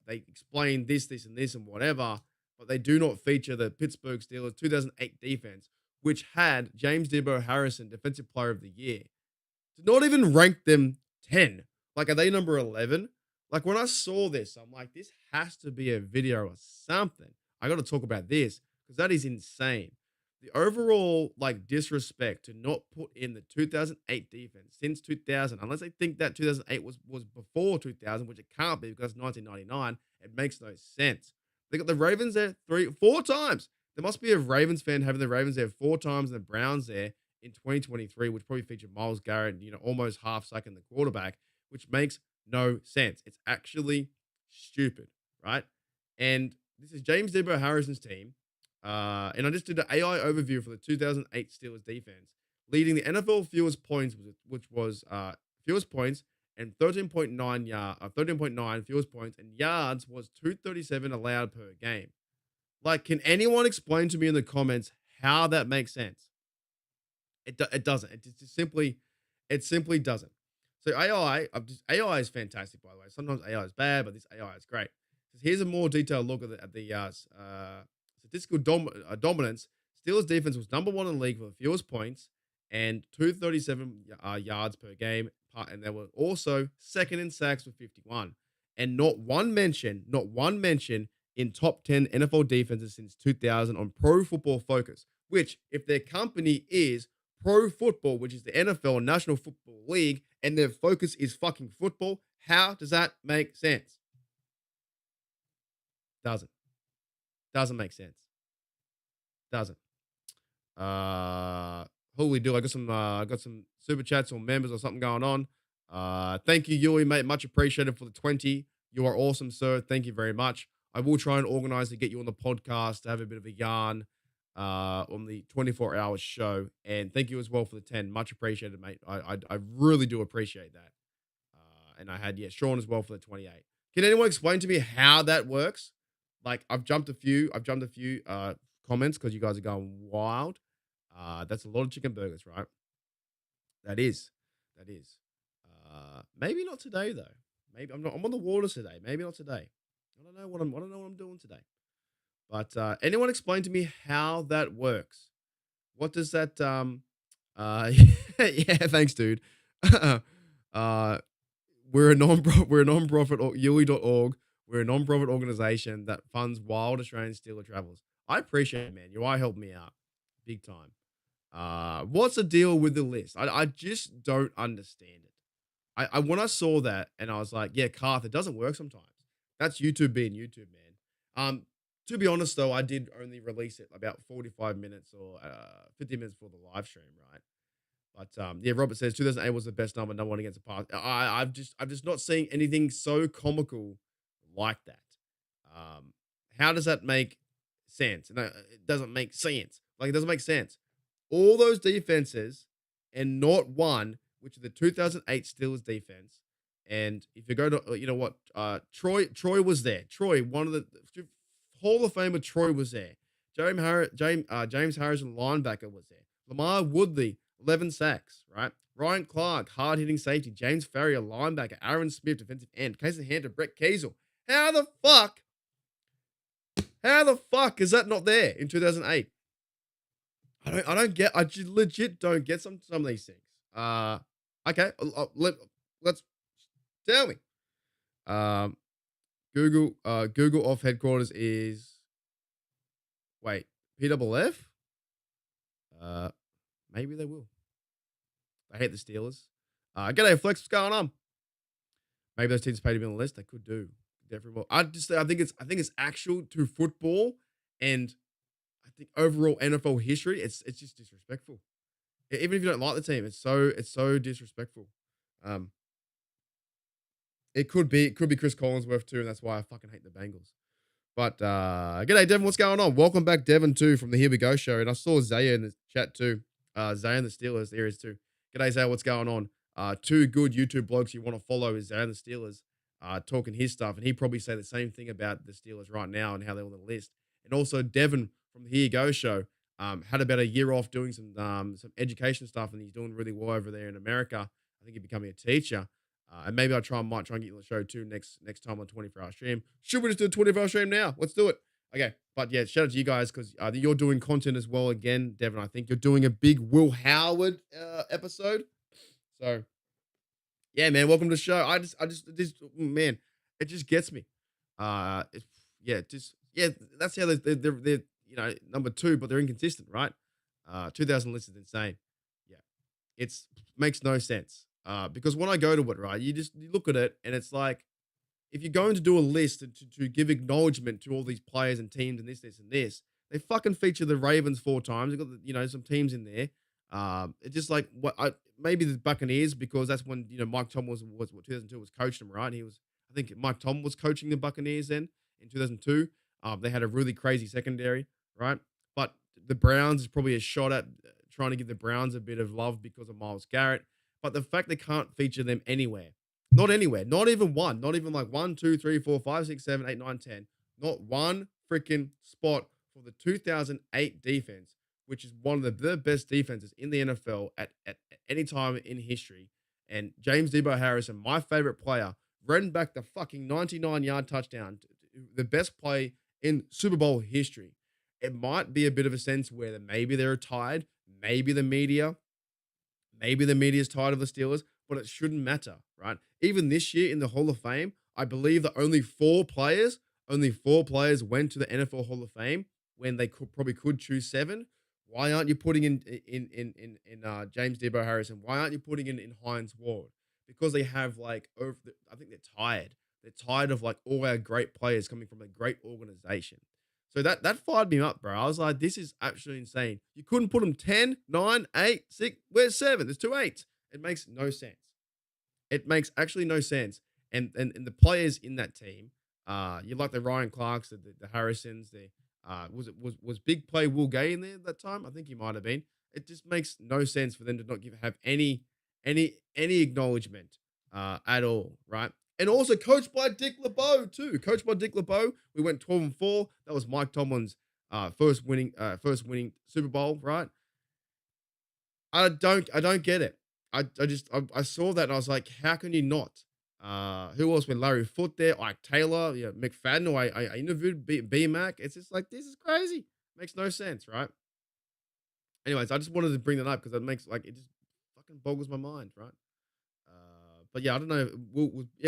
they explain this and this and whatever, but they do not feature the Pittsburgh Steelers 2008 defense, which had James Debo Harrison Defensive Player of the Year. To not even rank them 10. Like, are they number 11? Like, when I saw this, I'm like, this has to be a video or something. I got to talk about this because that is insane. The overall, like, disrespect to not put in the 2008 defense since 2000, unless they think that 2008 was before 2000, which it can't be because it's 1999, it makes no sense. They got the Ravens there 4 times. There must be a Ravens fan having the Ravens there 4 times and the Browns there in 2023, which probably featured Myles Garrett, almost half sacking the quarterback, which makes no sense. It's actually stupid, right? And this is James Debo Harrison's team. And I just did an AI overview for the 2008 Steelers defense, leading the NFL fewest points, which was fewest points and 13.9 fewest points, and yards was 237 allowed per game. Like, can anyone explain to me in the comments how that makes sense? It doesn't. It simply doesn't. So AI is fantastic, by the way. Sometimes AI is bad, but this AI is great. So here's a more detailed look at the statistical dominance. Steelers defense was number 1 in the league for the fewest points and 237 yards per game. And they were also second in sacks with 51. And not one mention in top 10 NFL defenses since 2000 on Pro Football Focus, which, if their company is Pro Football, which is the NFL National Football League, and their focus is fucking football, how does that make sense? Doesn't make sense. Doesn't. Holy do. I got some super chats or members or something going on. Thank you, Yui, mate. Much appreciated for the 20. You are awesome, sir. Thank you very much. I will try and organize to get you on the podcast to have a bit of a yarn on the 24-hour show. And thank you as well for the 10. Much appreciated, mate. I really do appreciate that. And I had, Sean as well for the 28. Can anyone explain to me how that works? Like, I've jumped a few comments because you guys are going wild. That's a lot of chicken burgers, right? That is. Maybe not today though. Maybe I'm on the waters today. Maybe not today. I don't know what I'm doing today. But anyone explain to me how that works? What does that yeah, thanks, dude. We're a non-profit Yui.org. We're a non-profit organization that funds wild Australian Steeler travels. I appreciate it, man. You are helping me out big time. What's the deal with the list? I just don't understand it. I when I saw that and I was like, yeah, Karth, it doesn't work sometimes. That's YouTube being YouTube, man. To be honest though, I did only release it about 45 minutes or 50 minutes before the live stream, right? But yeah, Robert says 2008 was the best number, no one against the past. I'm just not seeing anything so comical like that. How does that make sense? No, it doesn't make sense. Like, it doesn't make sense. All those defenses and not one, which are the 2008 Steelers defense. And if you go to, you know what, Troy was there. Troy, one of the Hall of Famer, Troy was there. James Harrison, linebacker, was there. Lamar Woodley, 11 sacks, right? Ryan Clark, hard-hitting safety. James Ferrier, linebacker. Aaron Smith, defensive end. Casey Hunter, Brett Kiesel. How the fuck is that not there in 2008? I just legit don't get some of these things. Okay, let's tell me. Google off headquarters is, wait, PFF? Maybe they will. I hate the Steelers. G'day, Flex. What's going on? Maybe those teams pay to be on the list. They could do. Definitely. I think it's actual to football, and I think overall NFL history. It's just disrespectful. Even if you don't like the team, it's so disrespectful. It could be Chris Collinsworth too, and that's why I fucking hate the Bengals. But g'day, Devin. What's going on? Welcome back, Devin, too, from the Here We Go show. And I saw Zaya in the chat too. Zaya and the Steelers, there is too. G'day, Zaya. What's going on? Two good YouTube blogs you want to follow is Zaya and the Steelers, talking his stuff, and he probably say the same thing about the Steelers right now and how they're on the list. And also Devin from the Here You Go show had about a year off doing some education stuff, and he's doing really well over there in America. I think he's becoming a teacher. And maybe might try and get you on the show too next time on 24-hour stream. Should we just do a 24-hour stream now? Let's do it. Okay, but yeah, shout out to you guys because you're doing content as well again, Devin. I think you're doing a big Will Howard episode. So yeah, man, welcome to the show. I just man, it just gets me. That's how they're number 2, but they're inconsistent, right? 2,000 lists is insane. Yeah, makes no sense. Because when I go to it, right, you look at it and it's like, if you're going to do a list to give acknowledgement to all these players and teams and this, and this, they fucking feature the Ravens 4 times. They've got, some teams in there. It's just like, maybe the Buccaneers, because that's when, Mike Tom was 2002 was coaching them, right? I think Mike Tom was coaching the Buccaneers then in 2002. They had a really crazy secondary, right? But the Browns is probably a shot at trying to give the Browns a bit of love because of Myles Garrett. But the fact they can't feature them anywhere, not anywhere, not even one, not even like 1, 2, 3, 4, 5, 6, 7, 8, 9, 10, not one freaking spot for the 2008 defense, which is one of the best defenses in the NFL at any time in history. And James Debo Harrison, my favorite player, ran back the fucking 99-yard touchdown, the best play in Super Bowl history. It might be a bit of a sense where maybe they're tired, maybe the media is tired of the Steelers, but it shouldn't matter, right? Even this year in the Hall of Fame, I believe that only four players went to the NFL Hall of Fame when they probably could choose 7. Why aren't you putting in James Debo Harrison? Why aren't you putting in Hines Ward? Because they have I think they're tired. They're tired of all our great players coming from a great organization. So that fired me up, bro. I was like, this is absolutely insane. You couldn't put them 10, 9, 8, 6. Where's 7? There's 2 8s. It makes no sense. It makes actually no sense. And the players in that team, you like the Ryan Clarks, the Harrisons, was big play Will Gay in there at that time? I think he might have been. It just makes no sense for them to not have any acknowledgement at all, right? And also coached by Dick LeBeau too. Coached by Dick LeBeau. We went 12-4. That was Mike Tomlin's first winning Super Bowl, right? I don't get it. I saw that and I was like, how can you not? Who else with Larry Foote there? Ike Taylor, yeah, McFadden, who I interviewed, B Mac. It's just like, this is crazy. Makes no sense, right? Anyways, I just wanted to bring that up because it makes like, it just fucking boggles my mind, right? But yeah, I don't know.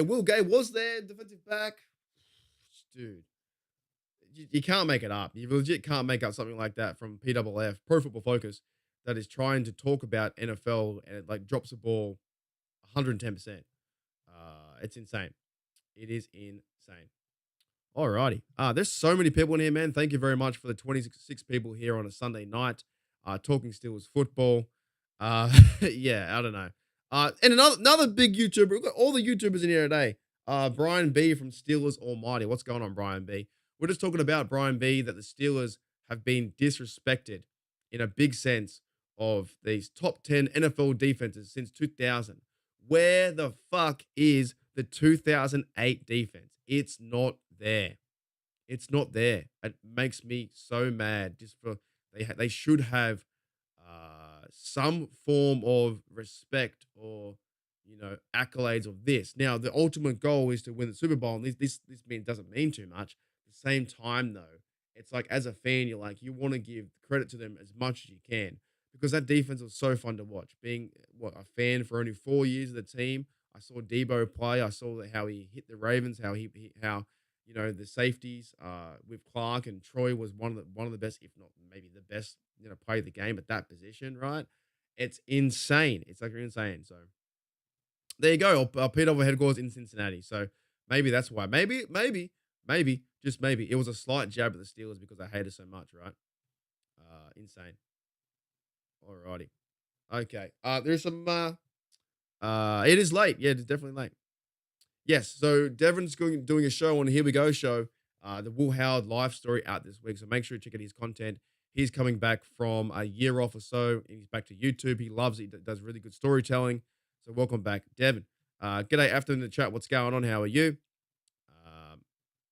Will Gay was there, defensive back. Dude, you can't make it up. You legit can't make up something like that from PFF, Pro Football Focus, that is trying to talk about NFL and it like drops the ball 110%. It's insane. It is insane. Alrighty. There's so many people in here, man. Thank you very much for the 26 people here on a Sunday night. Talking Steelers football. Yeah, I don't know. And another big YouTuber. We've got all the YouTubers in here today. Brian B from Steelers Almighty. What's going on, Brian B? We're just talking about Brian B, that the Steelers have been disrespected in a big sense of these top 10 NFL defenses since 2000. Where the fuck is the 2008 defense? It's not there. It's not there. It makes me so mad. Just for they should have some form of respect or accolades of this. Now the ultimate goal is to win the Super Bowl, and this doesn't mean too much. At the same time, though, it's like as a fan, you're like you want to give credit to them as much as you can because that defense was so fun to watch. Being a fan for only 4 years of the team, I saw Debo play. I saw how he hit the Ravens, how the safeties with Clark and Troy was one of the best, if not maybe the best, play the game at that position, right? It's insane. It's like insane. So there you go. PFL headquarters in Cincinnati. So maybe that's why. Maybe, just maybe it was a slight jab at the Steelers because I hate it so much, right? Insane. Alrighty. Okay. There's some. It is late. Yeah, it's definitely late. Yes. So Devon's doing a show on Here We Go show. The Will Howard life story out this week. So make sure you check out his content. He's coming back from a year off or so. And he's back to YouTube. He loves it. He does really good storytelling. So welcome back, Devon. G'day, After in the chat. What's going on? How are you?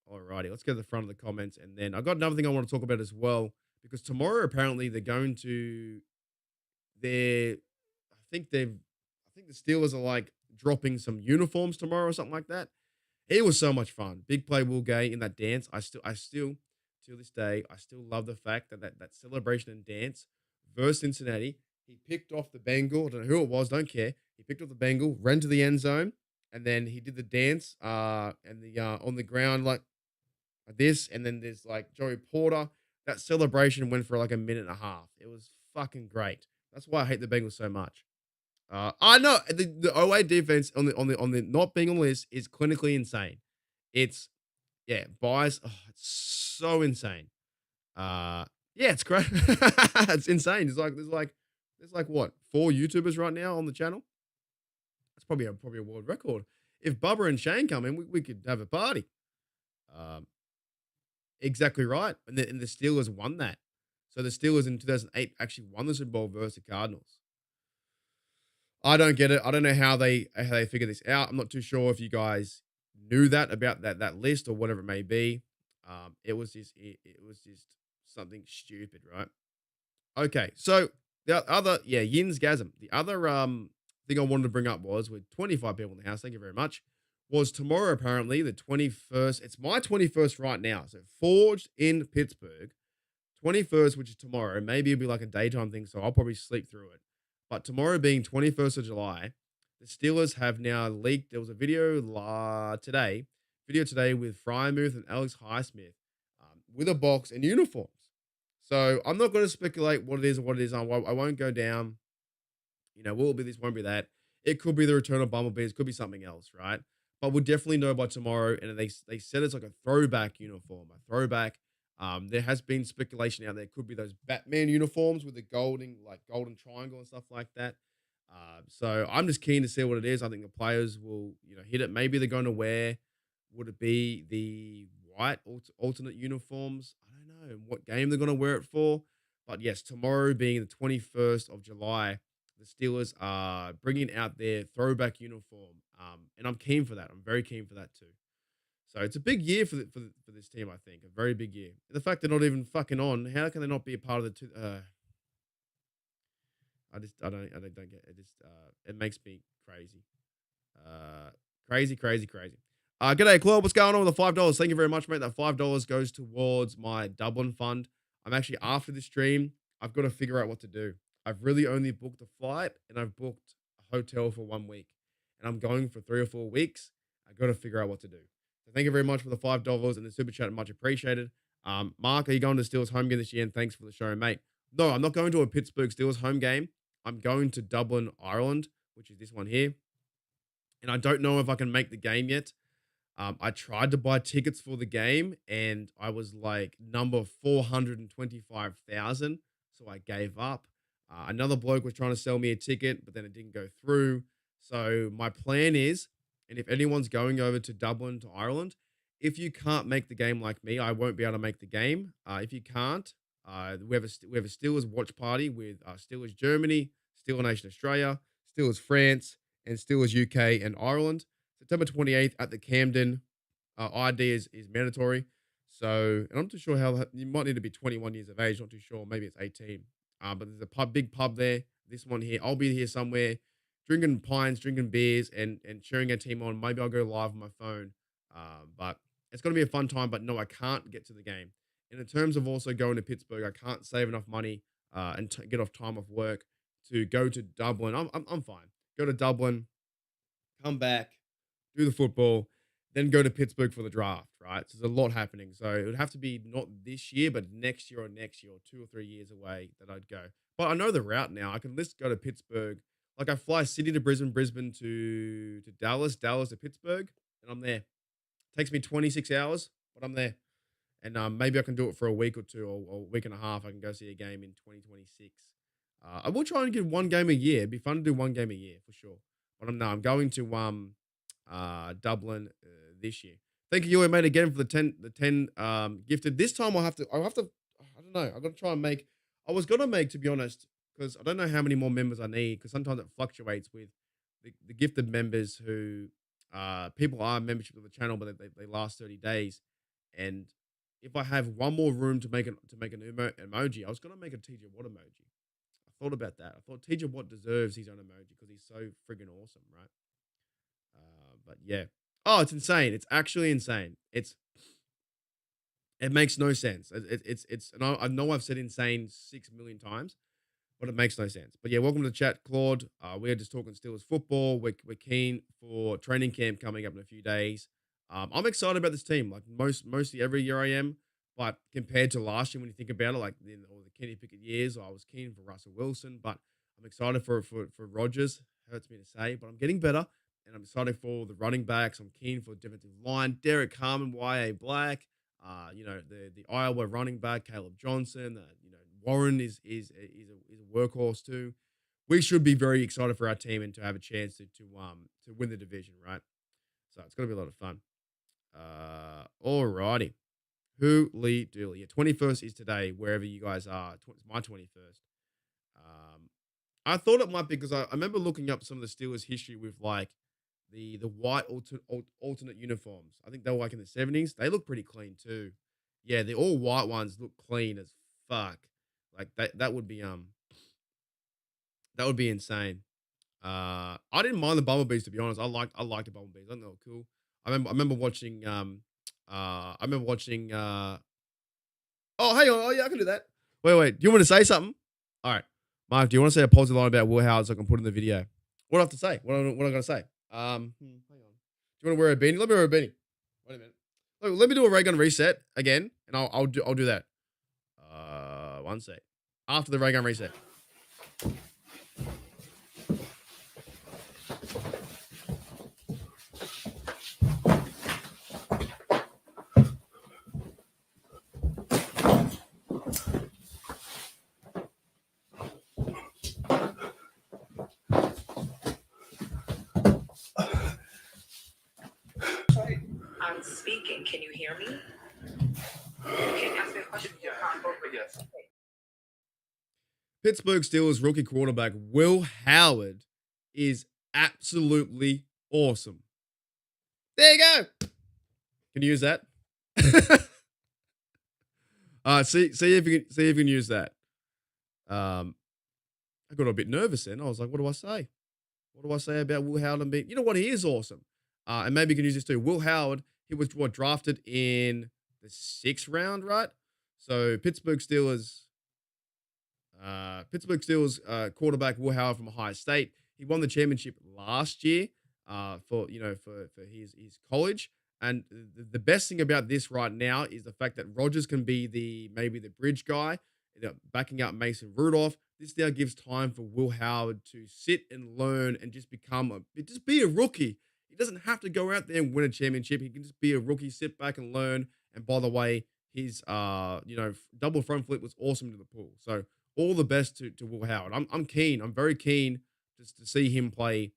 Alrighty, let's go to the front of the comments. And then I got another thing I want to talk about as well. Because tomorrow, apparently, they're going to I think the Steelers are like dropping some uniforms tomorrow or something like that. It was so much fun. Big play Will Gay in that dance. I still to this day, I still love the fact that celebration and dance versus Cincinnati. He picked off the Bengal. I don't know who it was. Don't care. He picked off the Bengal, ran to the end zone, and then he did the dance. And the on the ground like this, and then there's like Joey Porter. That celebration went for like a minute and a half. It was fucking great. That's why I hate the Bengals so much. I know the 08 defense on the not being on the list is clinically insane. It's bias. Oh, it's so insane. Yeah, it's great. It's insane. There's like what 4 YouTubers right now on the channel. That's probably a world record. If Bubba and Shane come in, we could have a party. Exactly right. And the Steelers won that. So the Steelers in 2008 actually won the Super Bowl versus the Cardinals. I don't get it. I don't know how they figure this out. I'm not too sure if you guys knew that about that list or whatever it may be. It was just something stupid, right? Okay, so the other Yins Gasm. The other thing I wanted to bring up was with 25 people in the house. Thank you very much. Was tomorrow apparently the 21st. It's my 21st right now. So Forged in Pittsburgh, 21st, which is tomorrow. Maybe it'll be like a daytime thing, so I'll probably sleep through it. But tomorrow being 21st of July, the Steelers have now leaked. There was a video today with Frymuth and Alex Highsmith with a box and uniforms. So I'm not going to speculate what it is or what it is. I won't go down. Will it be this, won't be that. It could be the return of Bumblebees. It could be something else, right? But we'll definitely know by tomorrow. And they said it's like a throwback uniform, a throwback. There has been speculation out there. It could be those Batman uniforms with the golden triangle and stuff like that. So I'm just keen to see what it is. I think the players will, hit it. Maybe they're going to wear, would it be the white alternate uniforms? I don't know what game they're going to wear it for. But yes, tomorrow being the 21st of July, the Steelers are bringing out their throwback uniform. And I'm keen for that. I'm very keen for that too. So it's a big year for this team, I think. A very big year. The fact they're not even fucking on, how can they not be a part of the I don't get it. It makes me crazy. Crazy. G'day, Claude. What's going on with the $5? Thank you very much, mate. That $5 goes towards my Dublin fund. I'm actually, after the stream, I've got to figure out what to do. I've really only booked a flight and I've booked a hotel for 1 week. And I'm going for 3 or 4 weeks. I've got to figure out what to do. So thank you very much for the $5 and the super chat. Much appreciated. Mark, are you going to Steelers home game this year? And thanks for the show, mate. No, I'm not going to a Pittsburgh Steelers home game. I'm going to Dublin, Ireland, which is this one here. And I don't know if I can make the game yet. I tried to buy tickets for the game and I was like number 425,000. So I gave up. Another bloke was trying to sell me a ticket, but then it didn't go through. So my plan is, and if anyone's going over to Dublin to Ireland, if you can't make the game like me, I won't be able to make the game. If you can't, we have a Steelers watch party with Steelers Germany, Steelers Nation Australia, Steelers France, and Steelers UK and Ireland. September 28th at the Camden. ID is mandatory. So, and I'm not too sure how, you might need to be 21 years of age. Not too sure. Maybe it's 18. But there's a big pub there. This one here. I'll be here somewhere drinking pints, drinking beers, and cheering our team on. Maybe I'll go live on my phone. But it's going to be a fun time. But no, I can't get to the game. And in terms of also going to Pittsburgh, I can't save enough money and get off time off work to go to Dublin. I'm fine. Go to Dublin, come back, do the football, then go to Pittsburgh for the draft, right? So there's a lot happening. So it would have to be not this year, but next year or 2 or 3 years away that I'd go. But I know the route now. I can just go to Pittsburgh. Like I fly Sydney to Brisbane, Brisbane to Dallas, Dallas to Pittsburgh, and I'm there. Takes me 26 hours, but I'm there. And maybe I can do it for a week or two or a week and a half. I can go see a game in 2026. I will try and get one game a year. It'd be fun to do one game a year for sure. But I'm going to Dublin this year. Thank you, mate, again for the 10 gifted. This time I'll have to, I don't know. I've got to try and make, I was going to make, to be honest, because I don't know how many more members I need, because sometimes it fluctuates with the gifted members who, people are membership of the channel, but they last 30 days. And if I have one more room to make an emoji, I was going to make a TJ Watt emoji. I thought about that. I thought TJ Watt deserves his own emoji because he's so friggin' awesome, right? But yeah. Oh, it's insane. It's actually insane. It makes no sense. It's and I know I've said insane 6 million times, but it makes no sense. But yeah, welcome to the chat, Claude. We're just talking Steelers football. We're keen for training camp coming up in a few days. I'm excited about this team. Like mostly every year I am, but compared to last year, when you think about it, like all the Kenny Pickett years, I was keen for Russell Wilson, but I'm excited for Rodgers. Hurts me to say, but I'm getting better. And I'm excited for the running backs. I'm keen for defensive line. Derek Carmen, Y.A. Black, the Iowa running back, Caleb Johnson. Warren is a workhorse too. We should be very excited for our team and to have a chance to win the division, right? So it's going to be a lot of fun. Alrighty. Lee Dooley. Yeah, 21st is today, wherever you guys are. It's my 21st. I thought it might be because I remember looking up some of the Steelers' history with like the white alternate uniforms. I think they were like in the 70s. They look pretty clean too. Yeah, the all white ones look clean as fuck. Like that would be insane. I didn't mind the Bumblebees, to be honest. I liked the Bumblebees. I think they were cool. I remember watching oh, hang on. Oh yeah, I can do that. Wait. Do you want to say something? All right. Mark, do you want to say a positive line about Will Howard so I can put it in the video? What do I have to say? What am I going to say? Hang on. Do you want to wear a beanie? Let me wear a beanie. Wait a minute. Look, let me do a ray gun reset again, and I'll do that. 1 sec. After the ray gun reset. I'm speaking. Can you hear me? Can you ask me a question? Yes. Pittsburgh Steelers rookie quarterback Will Howard is absolutely awesome. There you go. Can you use that? See if you can use that. I got a bit nervous then. I was like, what do I say? What do I say about Will Howard and being? You know what? He is awesome. And maybe you can use this too. Will Howard, he was drafted in the 6th round, right? So Pittsburgh Steelers quarterback Will Howard from Ohio State. He won the championship last year for his college. And the best thing about this right now is the fact that Rodgers can be maybe the bridge guy, backing up Mason Rudolph. This now gives time for Will Howard to sit and learn and just be a rookie. He doesn't have to go out there and win a championship. He can just be a rookie, sit back and learn. And by the way, his double front flip was awesome to the pool. So all the best to Will Howard. I'm keen. I'm very keen just to see him play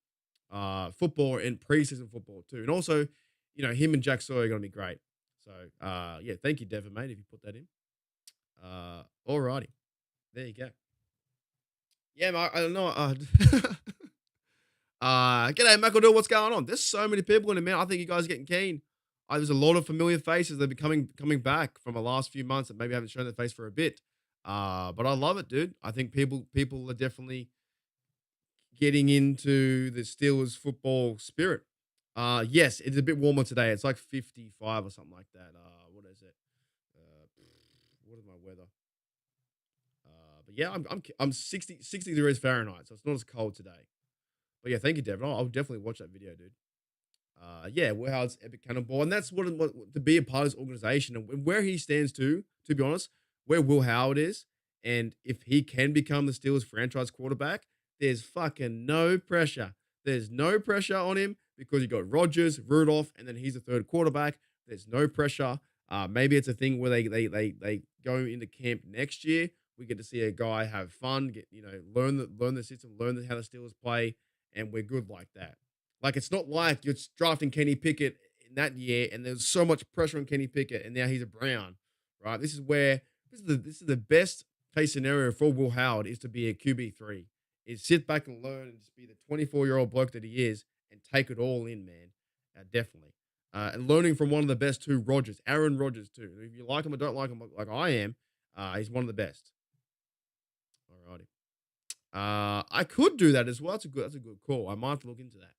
football and preseason football too. And also, him and Jack Sawyer are going to be great. So yeah, thank you, Devin, mate, if you put that in. Alrighty, there you go. Yeah, I don't know. G'day, McEldoe. What's going on? There's so many people in the man. I think you guys are getting keen. There's a lot of familiar faces that are coming back from the last few months that maybe haven't shown their face for a bit. But I love it, dude. I think people are definitely getting into the Steelers football spirit. Yes, it's a bit warmer today. It's like 55 or something like that. What is it? What is my weather? But yeah, I'm 60 degrees Fahrenheit, so it's not as cold today. But yeah, thank you, Devin. I'll definitely watch that video, dude. Yeah, Will Howard's epic cannonball, and that's what to be a part of this organization and where he stands to be honest, where Will Howard is, and if he can become the Steelers franchise quarterback, there's fucking no pressure. There's no pressure on him because you got Rodgers, Rudolph, and then he's the third quarterback. There's no pressure. Maybe it's a thing where they go into camp next year. We get to see a guy have fun, learn the system, learn how the Steelers play, and we're good like that. Like, it's not like you're drafting Kenny Pickett in that year, and there's so much pressure on Kenny Pickett, and now he's a Brown, right? This is the best case scenario for Will Howard is to be a QB3, is sit back and learn and just be the 24-year-old bloke that he is and take it all in, man. Definitely. And learning from one of the best too, Aaron Rodgers too. If you like him or don't like him like I am, he's one of the best. Alrighty. I could do that as well. That's a good call. I might have to look into that.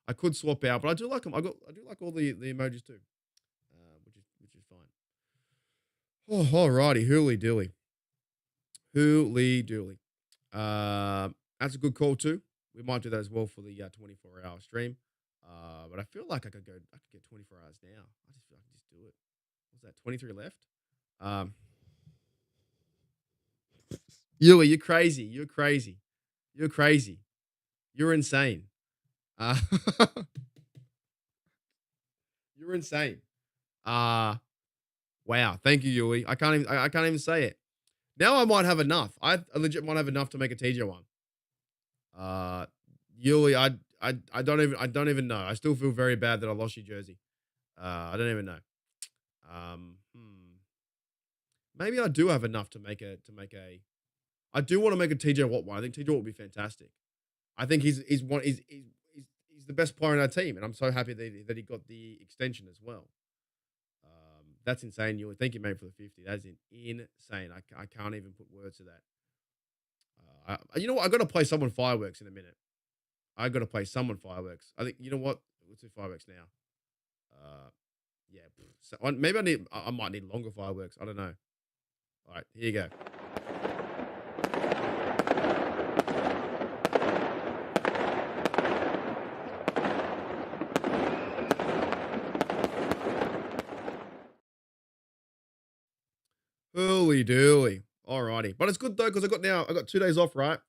I could swap out, but I do like them. I do like all the emojis too, which is fine. Oh, alrighty, Hooly Dilly. That's a good call too. We might do that as well for the 24-hour stream. But I feel like I could get 24 hours now. I just feel I can just do it. What's that? 23 left. Yui, you're crazy. You're insane. You're insane. Wow. Thank you, Yui. I can't even say it. Now I might have enough. I legit might have enough to make a TJ one. Yui, I don't even know. I still feel very bad that I lost your jersey. I don't even know. Maybe I do have enough to make a. I do want to make a TJ Watt one. I think TJ Watt would be fantastic. I think he's the best player in our team, and I'm so happy that he got the extension as well. That's insane, Yuli. Thank you, mate, for the 50. That is insane. I can't even put words to that. You know what? I got to play someone fireworks in a minute. I got to play someone fireworks. I think, you know what? Let's do fireworks now. Yeah. So maybe I might need longer fireworks. I don't know. All right, here you go. Holy dooly. Alrighty. But it's good though, because I got 2 days off, right?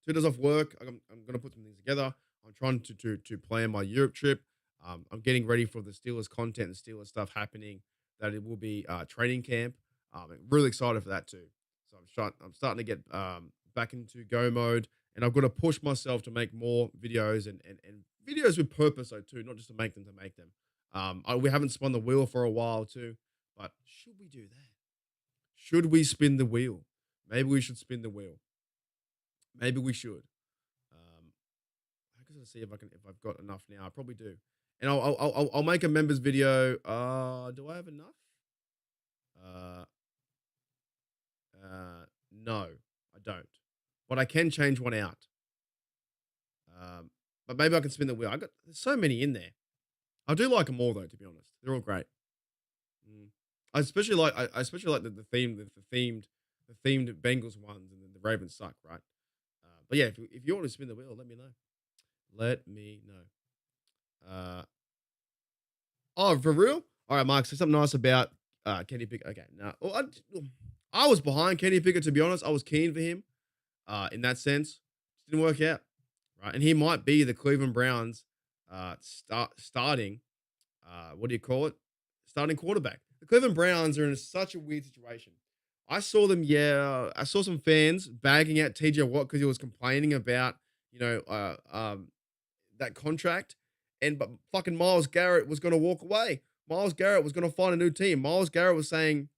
2 days off work. I'm gonna put some things together. I'm trying to plan my Europe trip. I'm getting ready for the Steelers content and Steelers stuff happening. That it will be training camp. I'm really excited for that too. So I'm starting to get back into go mode, and I've got to push myself to make more videos and videos with purpose though too, not just to make them. We haven't spun the wheel for a while too, but should we do that? Should we spin the wheel? Maybe we should spin the wheel. Maybe we should. I gotta see if I've got enough now. I probably do. And I'll make a members video. Do I have enough? No, I don't. But I can change one out. But maybe I can spin the wheel. There's so many in there. I do like them all though, to be honest. They're all great. I especially like the themed Bengals ones, and then the Ravens suck, right? But yeah, if you want to spin the wheel, let me know. Let me know. Oh, for real? All right, Mark. Say something nice about Kenny Pickett. Okay, no. Well, I was behind Kenny Pickett, to be honest. I was keen for him. In that sense, it didn't work out, right? And he might be the Cleveland Browns starting. What do you call it? Starting quarterback. The Cleveland Browns are in such a weird situation. I saw them. Yeah, I saw some fans bagging out TJ Watt because he was complaining about that contract, but fucking Myles Garrett was going to walk away. Myles Garrett was going to find a new team. Myles Garrett was saying,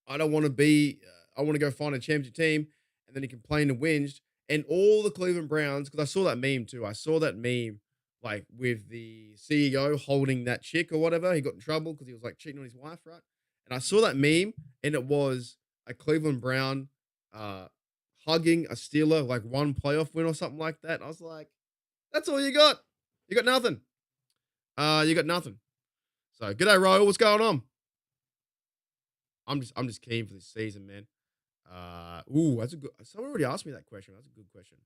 I don't want to be, I want to go find a championship team. And then he complained and whinged. And all the Cleveland Browns, because I saw that meme too. I saw that meme like with the CEO holding that chick or whatever. He got in trouble because he was like cheating on his wife, right? And I saw that meme, and it was a Cleveland Brown hugging a Steeler, like one playoff win or something like that. And I was like, that's all you got. You got nothing. You got nothing. So, g'day, Royal. What's going on? I'm just keen for this season, man. That's a good. Someone already asked me that question. That's a good question.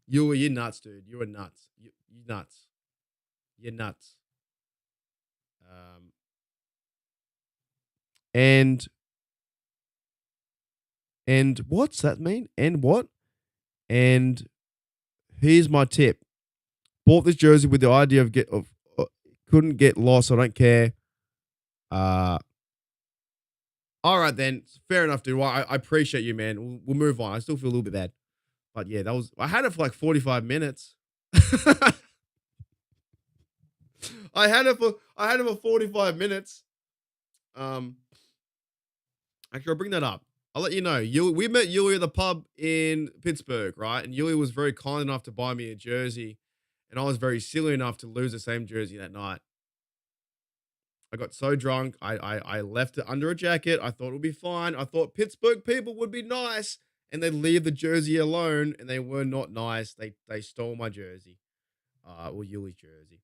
You're nuts, dude. You're nuts. You're nuts. You're nuts. And what's that mean? And what? And here's my tip. Bought this jersey with the idea of couldn't get lost. I don't care. All right then. Fair enough, dude. Well, I appreciate you, man. We'll move on. I still feel a little bit bad. But yeah, I had it for like 45 minutes. I had it for 45 minutes. Actually, I'll bring that up. I'll let you know. We met Yuli at the pub in Pittsburgh, right? And Yuli was very kind enough to buy me a jersey, and I was very silly enough to lose the same jersey that night. I got so drunk, I left it under a jacket. I thought it would be fine. I thought Pittsburgh people would be nice, and they'd leave the jersey alone, and they were not nice. They stole my jersey, or Yuli's jersey.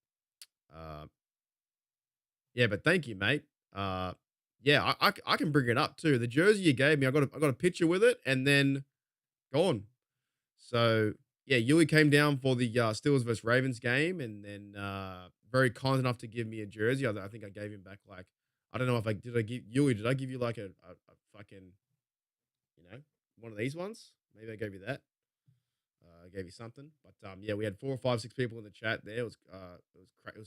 Yeah, but thank you, mate. Yeah, I can bring it up too. The jersey you gave me, I got a picture with it, and then gone. So yeah, Yuli came down for the Steelers versus Ravens game, and then very kind enough to give me a jersey. I think I gave him back like, I don't know if did I give you like a fucking, one of these ones? Maybe I gave you that. I gave you something, but yeah, we had 4 or 5, 6 people in the chat there. It was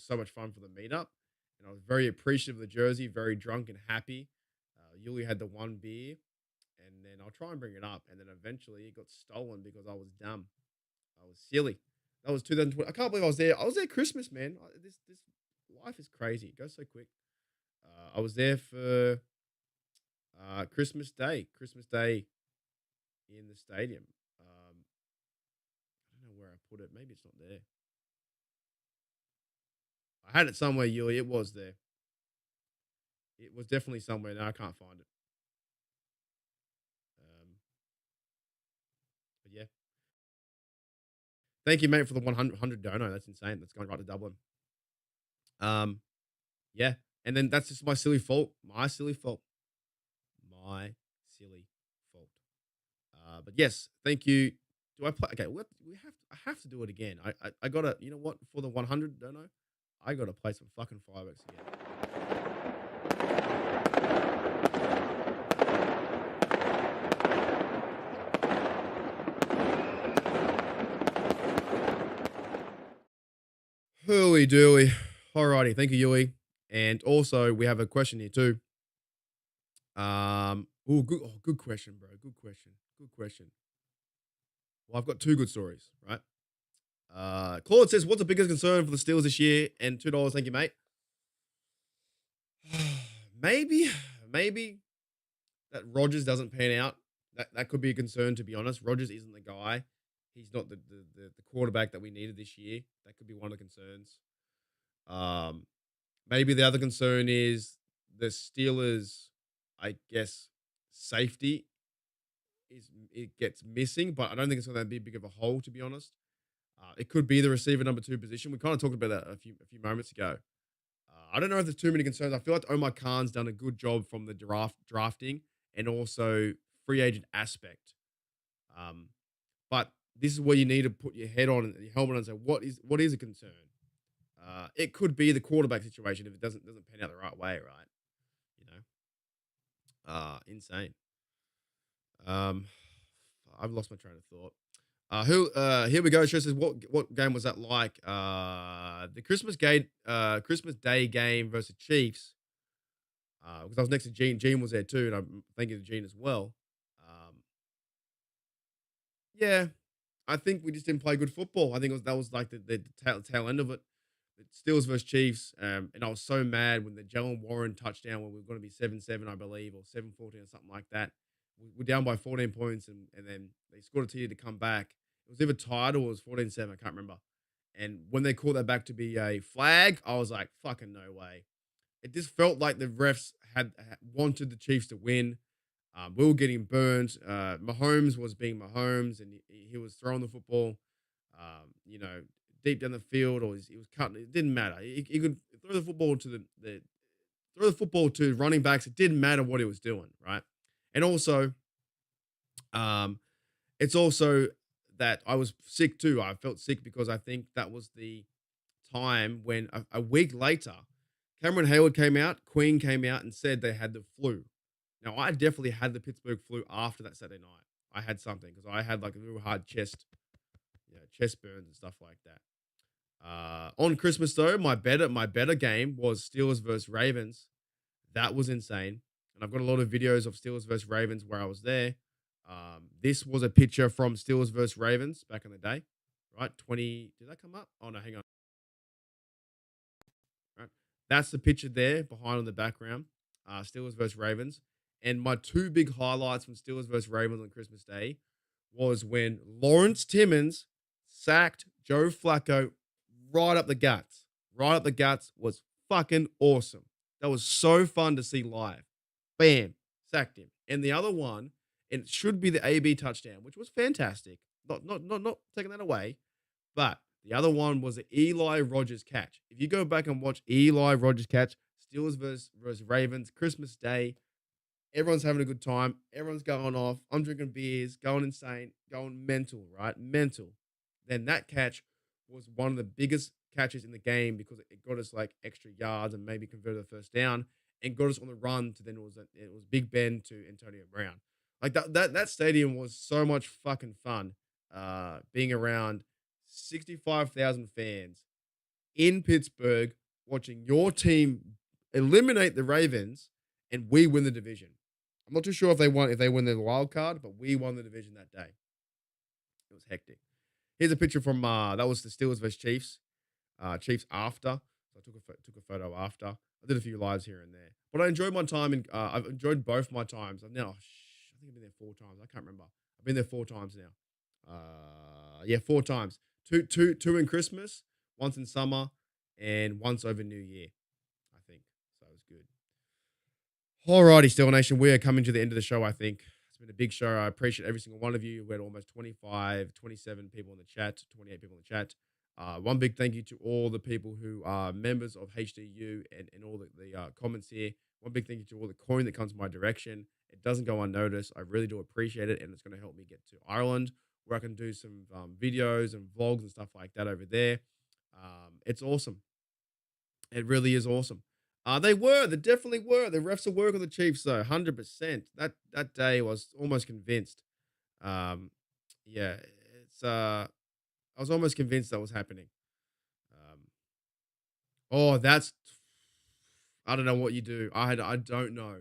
so much fun for the meetup, and I was very appreciative of the jersey, very drunk and happy. Yuli had the one beer, and then I'll try and bring it up, and then eventually it got stolen because I was dumb. I was silly. That was 2020. I can't believe I was there. I was there Christmas, man. This life is crazy. It goes so quick. I was there for Christmas Day. Christmas Day in the stadium. I don't know where I put it. Maybe it's not there. I had it somewhere, Yuli. It was there. It was definitely somewhere. Now I can't find it. But yeah. Thank you, mate, for the 100 dono. That's insane. That's going right to Dublin. Yeah. And then that's just my silly fault. My silly fault. But yes, thank you. Do I play? Okay, I have to do it again. I gotta, you know what? For the 100 dono, I gotta play some fucking fireworks again. Hooly dooly. Alrighty, thank you, Yui. And also, we have a question here too. Good question, bro. Good question. Well, I've got 2 good stories, right? Claude says, what's the biggest concern for the Steelers this year? And $2, thank you, mate. Maybe that Rodgers doesn't pan out. That could be a concern, to be honest. Rodgers isn't the guy. He's not the quarterback that we needed this year. That could be one of the concerns. Maybe the other concern is the Steelers, I guess, safety it gets missing, but I don't think it's going to be big of a hole, to be honest. It could be the receiver number 2 position. We kind of talked about that a few moments ago. I don't know if there's too many concerns. I feel like Omar Khan's done a good job from the drafting and also free agent aspect. But this is where you need to put your head on and your helmet on and say, what is a concern? It could be the quarterback situation if it doesn't pan out the right way, right? You know, insane. I've lost my train of thought. Here we go. She says, what game was that like? The Christmas Day game versus Chiefs. Because I was next to Gene. Gene was there too, and I'm thinking of Gene as well. Yeah, I think we just didn't play good football. I think that was like the tail end of it. Steelers versus Chiefs, and I was so mad when the Jalen Warren touchdown, when we were going to be 7-7, I believe, or 7-14 or something like that. We're down by 14 points, and then they scored a TD to come back. It was either tied or it was 14-7, I can't remember. And when they called that back to be a flag, I was like, fucking no way. It just felt like the refs had wanted the Chiefs to win. We were getting burned. Mahomes was being Mahomes, and he was throwing the football, deep down the field, or he was cutting. It didn't matter. He could throw the football to running backs. It didn't matter what he was doing, right? And also, it's also that I was sick too. I felt sick because I think that was the time when a week later, Cameron Hayward came out, Queen came out and said they had the flu. Now, I definitely had the Pittsburgh flu after that Saturday night. I had something because I had like a real hard chest burns and stuff like that. On Christmas though, my better game was Steelers versus Ravens. That was insane. And I've got a lot of videos of Steelers versus Ravens where I was there. This was a picture from Steelers versus Ravens back in the day, right? Did that come up? Oh no, hang on. Right. That's the picture there behind on the background. Steelers versus Ravens. And my 2 big highlights from Steelers versus Ravens on Christmas Day was when Lawrence Timmons sacked Joe Flacco right up the guts. Right up the guts was fucking awesome. That was so fun to see live. Bam, sacked him. And the other one, and it should be the AB touchdown, which was fantastic. Not taking that away. But the other one was the Eli Rogers catch. If you go back and watch Eli Rogers catch, Steelers versus Ravens, Christmas Day, everyone's having a good time. Everyone's going off. I'm drinking beers, going insane, going mental, right? Mental. Then that catch was one of the biggest catches in the game because it got us like extra yards and maybe converted the first down and got us on the run to then it was Big Ben to Antonio Brown. Like that stadium was so much fucking fun. Being around 65,000 fans in Pittsburgh watching your team eliminate the Ravens and we win the division. I'm not too sure if they win the wild card, but we won the division that day. It was hectic. Here's a picture from that was the Steelers versus Chiefs. Chiefs after. So I took a photo after. I did a few lives here and there, but I enjoyed my time and I've enjoyed both my times. I think I've been there 4 times. I can't remember. I've been there 4 times now. 4 times. Two in Christmas, once in summer, and once over New Year. I think so. It was good. Alrighty, Steel Nation, we are coming to the end of the show. I think it's been a big show. I appreciate every single one of you. We had almost 25, 27 people in the chat, 28 people in the chat. One big thank you to all the people who are members of HDU and all the comments here. One big thank you to all the coin that comes my direction. It doesn't go unnoticed. I really do appreciate it, and it's going to help me get to Ireland, where I can do some videos and vlogs and stuff like that over there. It's awesome. It really is awesome. They definitely were. The refs are working the Chiefs, though, 100%. That day I was almost convinced. I was almost convinced that was happening. I don't know what you do. I don't know.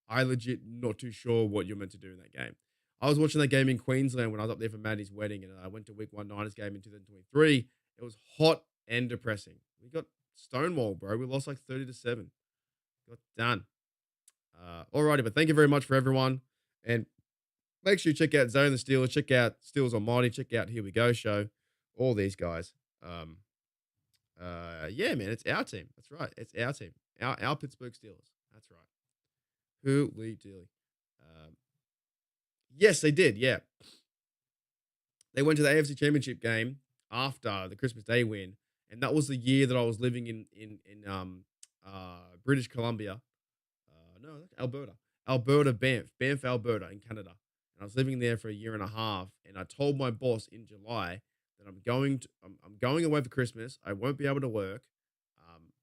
I legit not too sure what you're meant to do in that game. I was watching that game in Queensland when I was up there for Maddie's wedding, and I went to Week 1 Niners game in 2023. It was hot and depressing. We got stonewalled, bro. We lost like 30-7. Got done. Alrighty, but thank you very much for everyone. And Make sure you check out Zone the Steelers, check out Steelers Almighty, check out Here We Go Show, all these guys. Yeah, man, it's our team. That's right. It's our team. Our Pittsburgh Steelers. That's right. Holy dilly. Yes, they did. Yeah. They went to the AFC Championship game after the Christmas Day win, and that was the year that I was living in British Columbia. No, Alberta, Banff, Alberta, in Canada. And I was living there for a year and a half, and I told my boss in July that I'm going away for Christmas. I won't be able to work.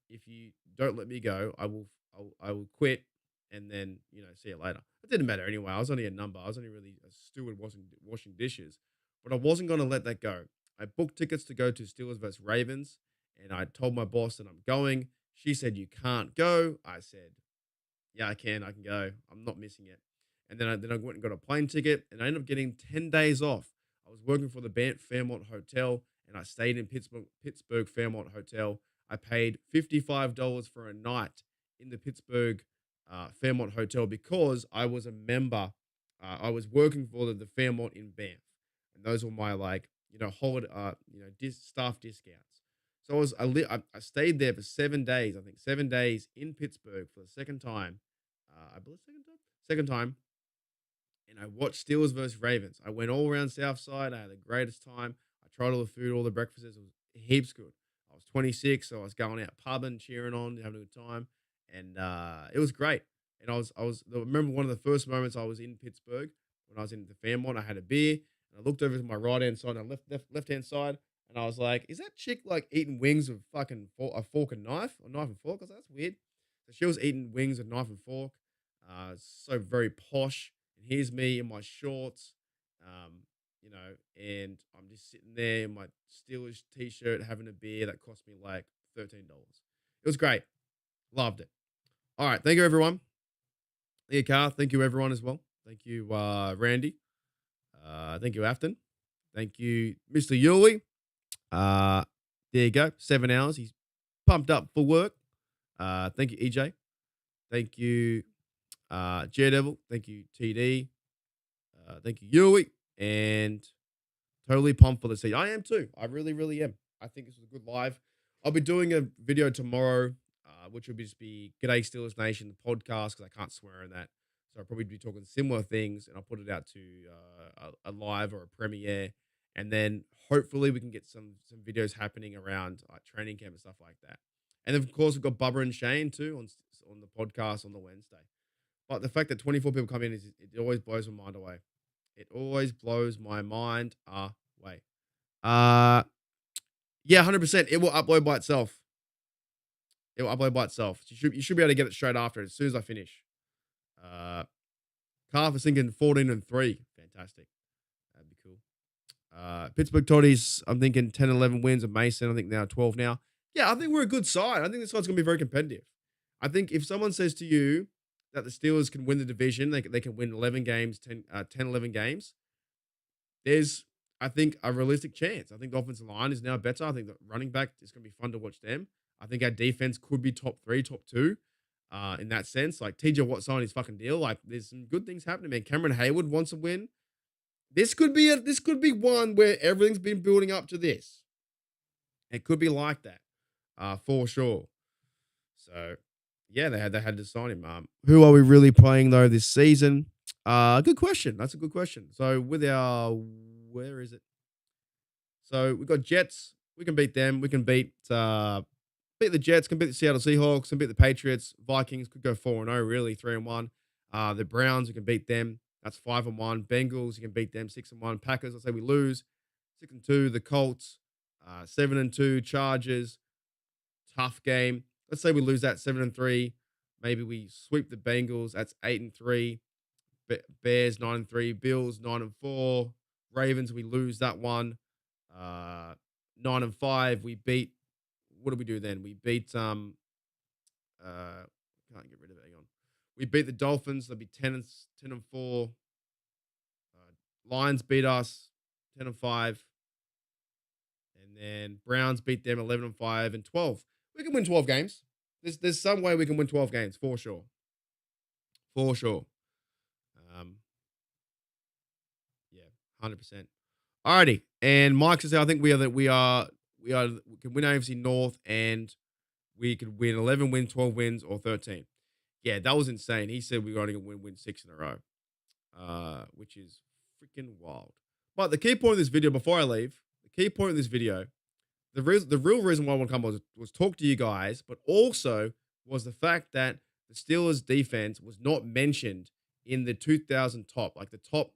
If you don't let me go, I will quit, and then see you later. It didn't matter anyway. I was only a number. I was only really a steward washing dishes, but I wasn't going to let that go. I booked tickets to go to Steelers versus Ravens, and I told my boss that I'm going. She said, "You can't go." I said, "Yeah, I can go. I'm not missing it." And then I went and got a plane ticket, and I ended up getting 10 days off. I was working for the Banff Fairmont Hotel, and I stayed in Pittsburgh Fairmont Hotel. I paid $55 for a night in the Pittsburgh Fairmont Hotel because I was a member. I was working for the Fairmont in Banff, and those were my staff discounts. So I stayed there for 7 days. I think 7 days in Pittsburgh for the second time. I believe second time. And I watched Steelers versus Ravens. I went all around Southside. I had the greatest time. I tried all the food, all the breakfasts. It was heaps good. I was 26, so I was going out pubbing, cheering on, having a good time, and it was great. And I remember one of the first moments I was in Pittsburgh when I was in the Fairmont. I had a beer, and I looked over to my right hand side and left hand side, and I was like, "Is that chick like eating wings with fucking a fork and knife, or knife and fork?" I was like, "That's weird." So she was eating wings with knife and fork. So very posh. And here's me in my shorts, and I'm just sitting there in my Steelers t-shirt having a beer that cost me like $13. It was great. Loved it. All right. Thank you, everyone. Thank you, Carl. Thank you, everyone, as well. Thank you, Randy. Thank you, Afton. Thank you, Mr. Yuli. There you go. 7 hours. He's pumped up for work. Thank you, EJ. Thank you, Daredevil. Thank you, TD. Thank you, Yui. And totally pumped for the season. I am too. I really, really am. I think this was a good live. I'll be doing a video tomorrow, which will just be G'day Steelers Nation, the podcast, because I can't swear in that. So I'll probably be talking similar things, and I'll put it out to a live or a premiere. And then hopefully we can get some videos happening around training camp and stuff like that. And then, of course, we've got Bubba and Shane too on the podcast on the Wednesday. But the fact that 24 people come in, it always blows my mind away. It always blows my mind away. Yeah, 100%. It will upload by itself. It will upload by itself. You should be able to get it straight after, as soon as I finish. Calf is thinking 14-3. Fantastic. That'd be cool. Pittsburgh Toddies, I'm thinking 10-11 wins of Mason. I think now 12 now. Yeah, I think we're a good side. I think this side's going to be very competitive. I think if someone says to you that the Steelers can win the division, they can win 11 games, 11 games, there's, I think, a realistic chance. I think the offensive line is now better. I think the running back is going to be fun to watch them. I think our defense could be top 3, top 2 in that sense. Like, TJ Watt signed his fucking deal. Like, there's some good things happening, man. Cameron Hayward wants a win. This could be one where everything's been building up to this. It could be like that, for sure. So, yeah, they had to sign him. Who are we really playing though this season? Good question. That's a good question. So with where is it? So we've got Jets. We can beat them. We can beat the Jets. Can beat the Seattle Seahawks. Can beat the Patriots. Vikings could go 4-0. Really 3-1. The Browns, we can beat them. That's 5-1. Bengals, you can beat them. 6-1. Packers, let's say we lose. 6-2. The Colts, 7-2. Chargers, tough game. Let's say we lose that 7-3. Maybe we sweep the Bengals. That's 8-3. Bears 9-3. Bills 9-4. Ravens, we lose that one. 9-5. We beat. What do we do then? We beat. Can't get rid of it. Hang on. We beat the Dolphins. They'll be 10-4. Lions beat us 10-5. And then Browns beat them 11-5 and 12. We can win 12 games. There's some way we can win 12 games for sure. For sure. 100%. Alrighty, and Mike says, I think we can win AFC North and we could win 11 wins, 12 wins, or 13. Yeah, that was insane. He said we were only going to win 6 in a row, which is freaking wild. But the key point of this video, before I leave, the key point of this video, the real reason why I want to come was talk to you guys, but also was the fact that the Steelers defense was not mentioned in the 2000 top, like the top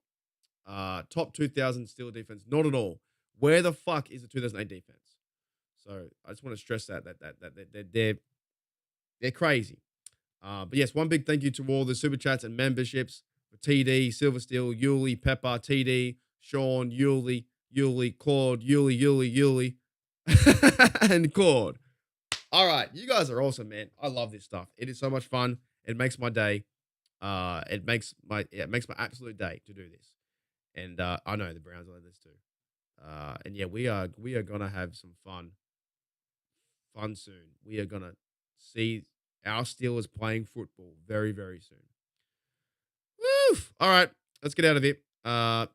2000 Steelers defense, not at all. Where the fuck is the 2008 defense? So I just want to stress that they're crazy. But yes, one big thank you to all the super chats and memberships for TD, Silver Steel, Yuli, Pepper, TD, Sean, Yuli, Claude, Yuli, and Claude. All right, you guys are awesome, man. I love this stuff. It is so much fun. It makes my day. It makes my absolute day to do this. And I know the Browns like this too. And yeah, we are gonna have some fun soon. We are gonna see our Steelers playing football very, very soon. Woo! All right, let's get out of it.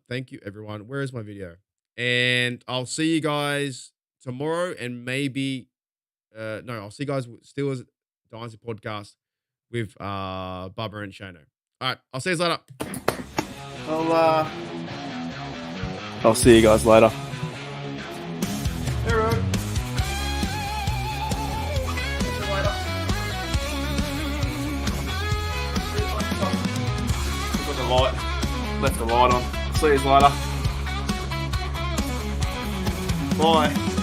Thank you, everyone. Where is my video? And I'll see you guys tomorrow, and maybe I'll see you guys with Steelers Dynasty podcast with Bubba and Shano. All right, I'll see you later. I'll see you guys later. Left the light on. See you later. Bye.